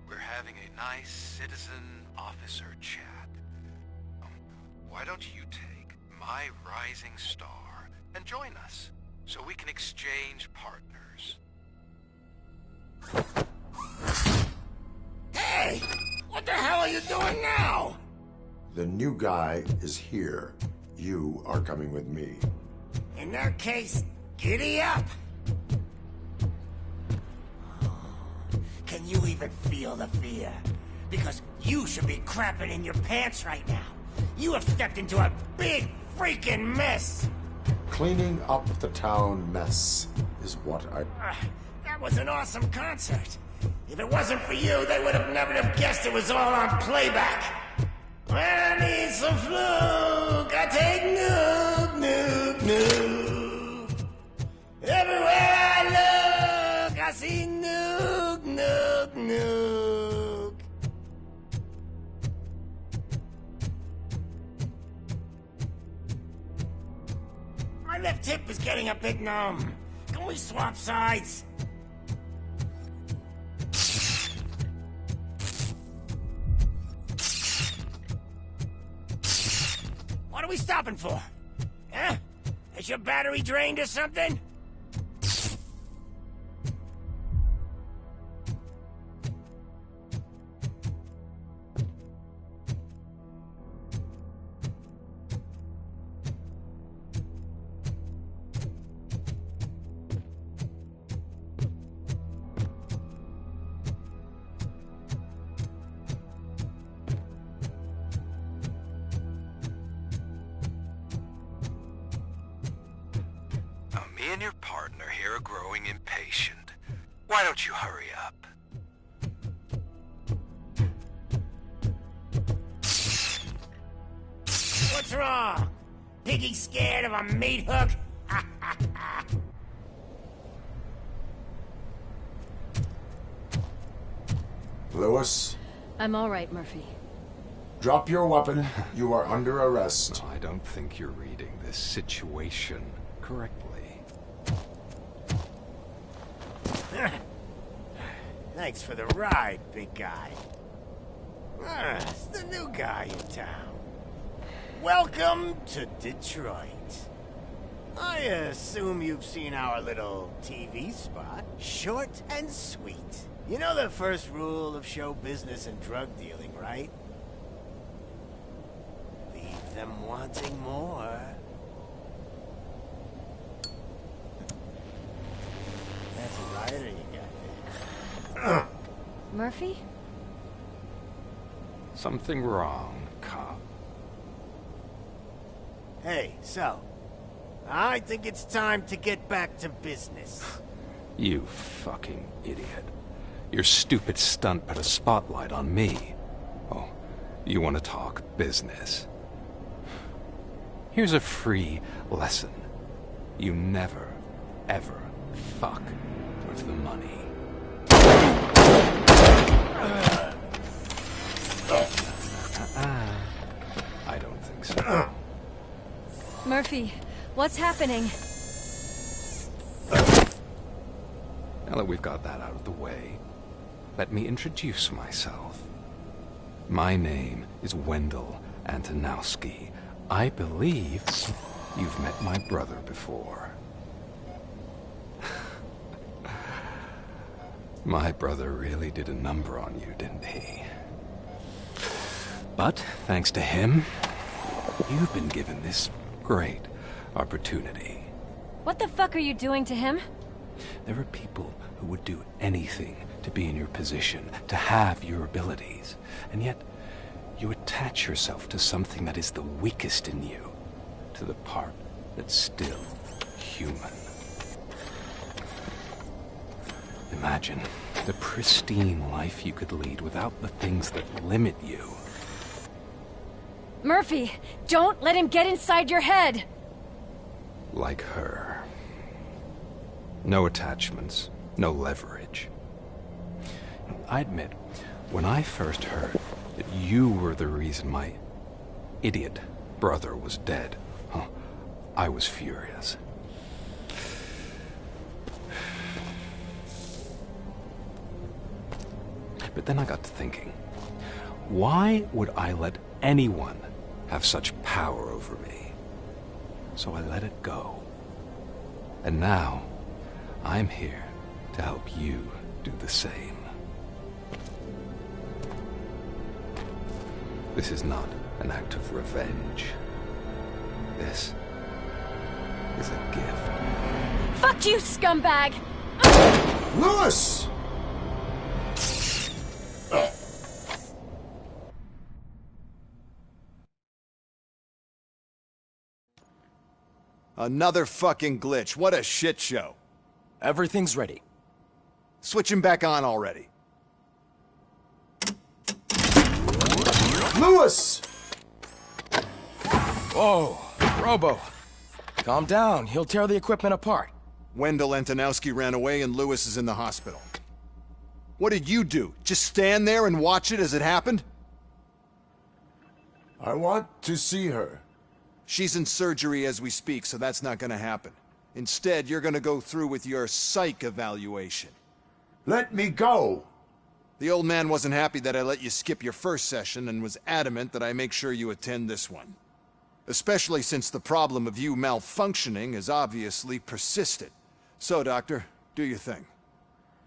We're having a nice citizen-officer chat. Why don't you take my rising star and join us, so we can exchange partners? Hey! What the hell are you doing now? The new guy is here. You are coming with me. In that case, giddy up! Can you even feel the fear? Because you should be crapping in your pants right now. You have stepped into a big freaking mess! Cleaning up the town mess is what I... That was an awesome concert. If it wasn't for you, they would have never have guessed it was all on playback. When I need some fluke, I take nuke, nuke, nuke. Everywhere I look, I see nuke, nuke, nuke. My left hip is getting a bit numb. Can we swap sides? What are we stopping for? Huh? Is your battery drained or something? Me and your partner here are growing impatient. Why don't you hurry up? What's wrong? Piggy scared of a meat hook? Lewis? I'm all right, Murphy. Drop your weapon. You are under arrest. I don't think you're reading this situation correctly. Thanks for the ride, big guy. It's the new guy in town. Welcome to Detroit. I assume you've seen our little TV spot. Short and sweet. You know the first rule of show business and drug dealing, right? Leave them wanting more. That's a rider you got there. Murphy? Something wrong, cop. Hey, so, I think it's time to get back to business. You fucking idiot. Your stupid stunt put a spotlight on me. Oh, you want to talk business? Here's a free lesson. You never, ever fuck with the money. I don't think so. Murphy, what's happening? Now that we've got that out of the way, let me introduce myself. My name is Wendell Antonowski. I believe you've met my brother before. My brother really did a number on you, didn't he? But thanks to him, you've been given this great opportunity. What the fuck are you doing to him? There are people who would do anything to be in your position, to have your abilities, and yet you attach yourself to something that is the weakest in you, to the part that's still human. Imagine the pristine life you could lead without the things that limit you. Murphy, don't let him get inside your head! Like her. No attachments, no leverage. I admit, when I first heard that you were the reason my idiot brother was dead, I was furious. But then I got to thinking, why would I let anyone have such power over me? So I let it go. And now, I'm here to help you do the same. This is not an act of revenge. This is a gift. Fuck you, scumbag! Lewis! Another fucking glitch. What a shit show. Everything's ready. Switch him back on already. Lewis! Whoa, Robo. Calm down. He'll tear the equipment apart. Wendell Antonowski ran away and Lewis is in the hospital. What did you do? Just stand there and watch it as it happened? I want to see her. She's in surgery as we speak, so that's not gonna happen. Instead, you're gonna go through with your psych evaluation. Let me go! The old man wasn't happy that I let you skip your first session and was adamant that I make sure you attend this one. Especially since the problem of you malfunctioning has obviously persisted. So, Doctor, do your thing.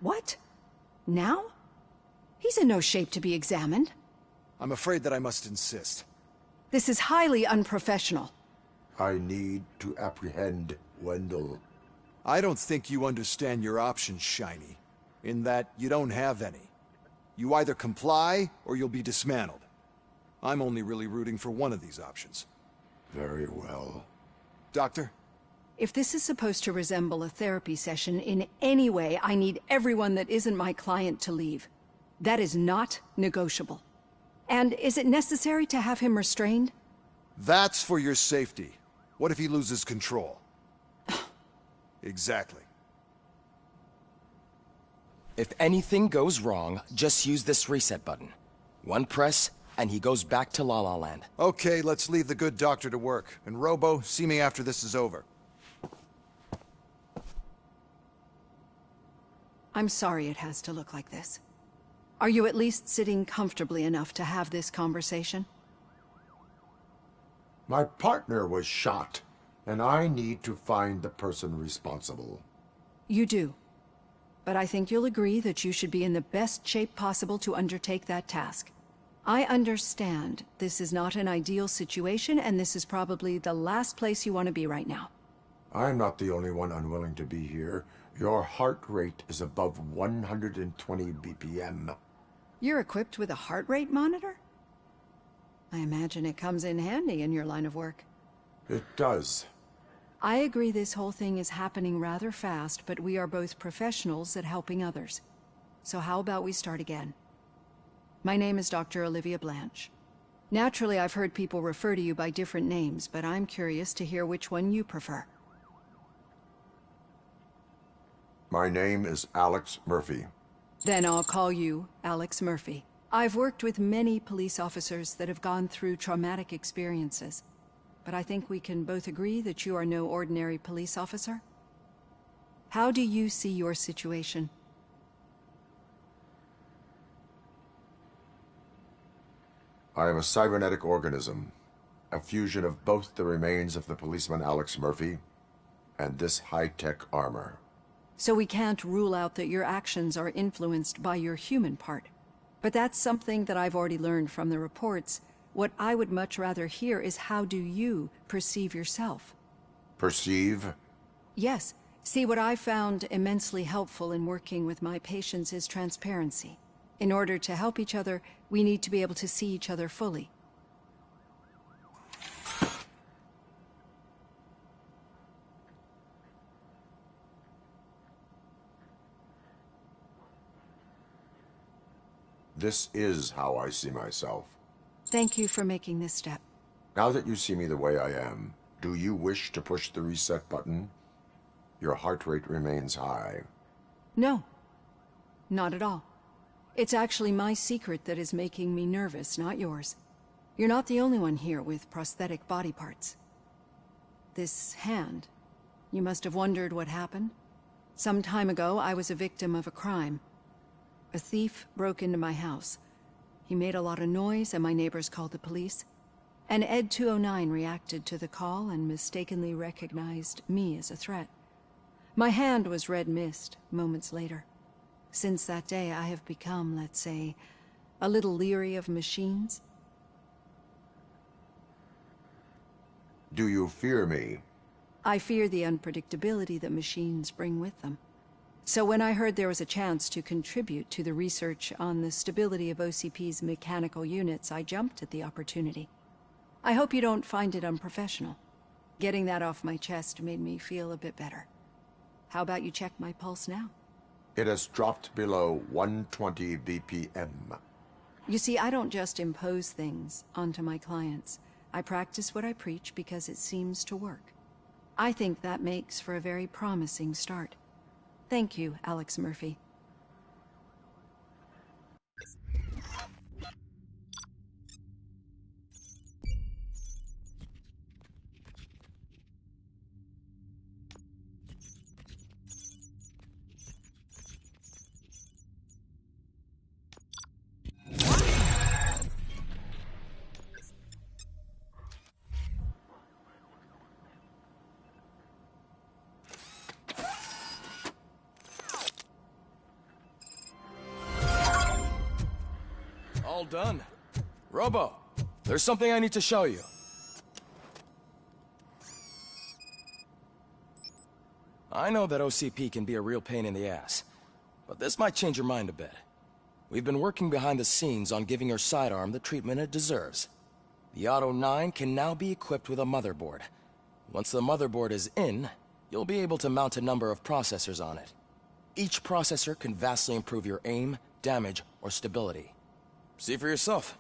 What? Now? He's in no shape to be examined. I'm afraid that I must insist. This is highly unprofessional. I need to apprehend Wendell. I don't think you understand your options, Shiny. In that you don't have any. You either comply, or you'll be dismantled. I'm only really rooting for one of these options. Very well. Doctor? If this is supposed to resemble a therapy session in any way, I need everyone that isn't my client to leave. That is not negotiable. And is it necessary to have him restrained? That's for your safety. What if he loses control? Exactly. If anything goes wrong, just use this reset button. One press, and he goes back to La La Land. Okay, let's leave the good doctor to work. And Robo, see me after this is over. I'm sorry it has to look like this. Are you at least sitting comfortably enough to have this conversation? My partner was shot, and I need to find the person responsible. You do. But I think you'll agree that you should be in the best shape possible to undertake that task. I understand this is not an ideal situation, and this is probably the last place you want to be right now. I'm not the only one unwilling to be here. Your heart rate is above 120 BPM. You're equipped with a heart rate monitor? I imagine it comes in handy in your line of work. It does. I agree this whole thing is happening rather fast, but we are both professionals at helping others. So how about we start again? My name is Dr. Olivia Blanche. Naturally, I've heard people refer to you by different names, but I'm curious to hear which one you prefer. My name is Alex Murphy. Then I'll call you Alex Murphy. I've worked with many police officers that have gone through traumatic experiences, but I think we can both agree that you are no ordinary police officer. How do you see your situation? I am a cybernetic organism, a fusion of both the remains of the policeman Alex Murphy and this high-tech armor. So we can't rule out that your actions are influenced by your human part. But that's something that I've already learned from the reports. What I would much rather hear is how do you perceive yourself? Perceive? Yes. See, what I found immensely helpful in working with my patients is transparency. In order to help each other, we need to be able to see each other fully. This is how I see myself. Thank you for making this step. Now that you see me the way I am, do you wish to push the reset button? Your heart rate remains high. No. Not at all. It's actually my secret that is making me nervous, not yours. You're not the only one here with prosthetic body parts. This hand, you must have wondered what happened. Some time ago, I was a victim of a crime. A thief broke into my house. He made a lot of noise and my neighbors called the police. And Ed 209 reacted to the call and mistakenly recognized me as a threat. My hand was red mist moments later. Since that day, I have become, let's say, a little leery of machines. Do you fear me? I fear the unpredictability that machines bring with them. So when I heard there was a chance to contribute to the research on the stability of OCP's mechanical units, I jumped at the opportunity. I hope you don't find it unprofessional. Getting that off my chest made me feel a bit better. How about you check my pulse now? It has dropped below 120 BPM. You see, I don't just impose things onto my clients. I practice what I preach because it seems to work. I think that makes for a very promising start. Thank you, Alex Murphy. All done. Robo, there's something I need to show you. I know that OCP can be a real pain in the ass, but this might change your mind a bit. We've been working behind the scenes on giving your sidearm the treatment it deserves. The Auto 9 can now be equipped with a motherboard. Once the motherboard is in, you'll be able to mount a number of processors on it. Each processor can vastly improve your aim, damage, or stability. See for yourself.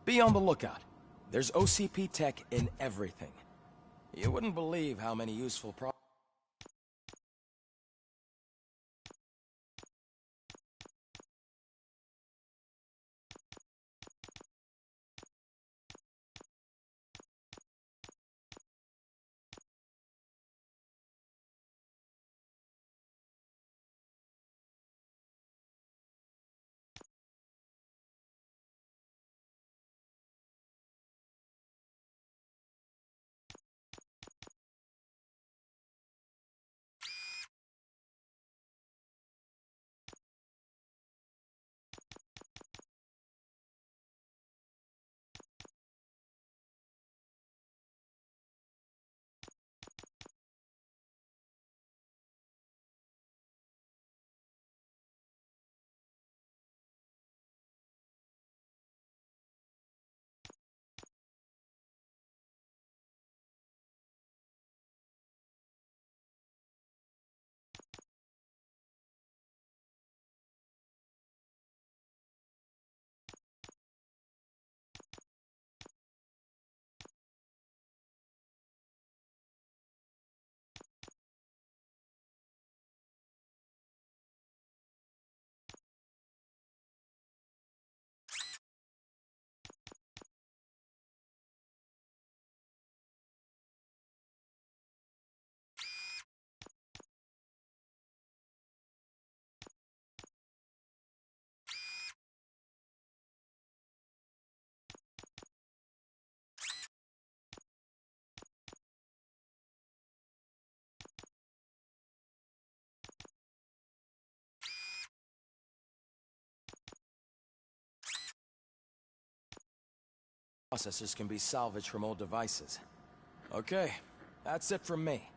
Be on the lookout. There's OCP tech in everything. You wouldn't believe how many useful processors can be salvaged from old devices. Okay, that's it from me.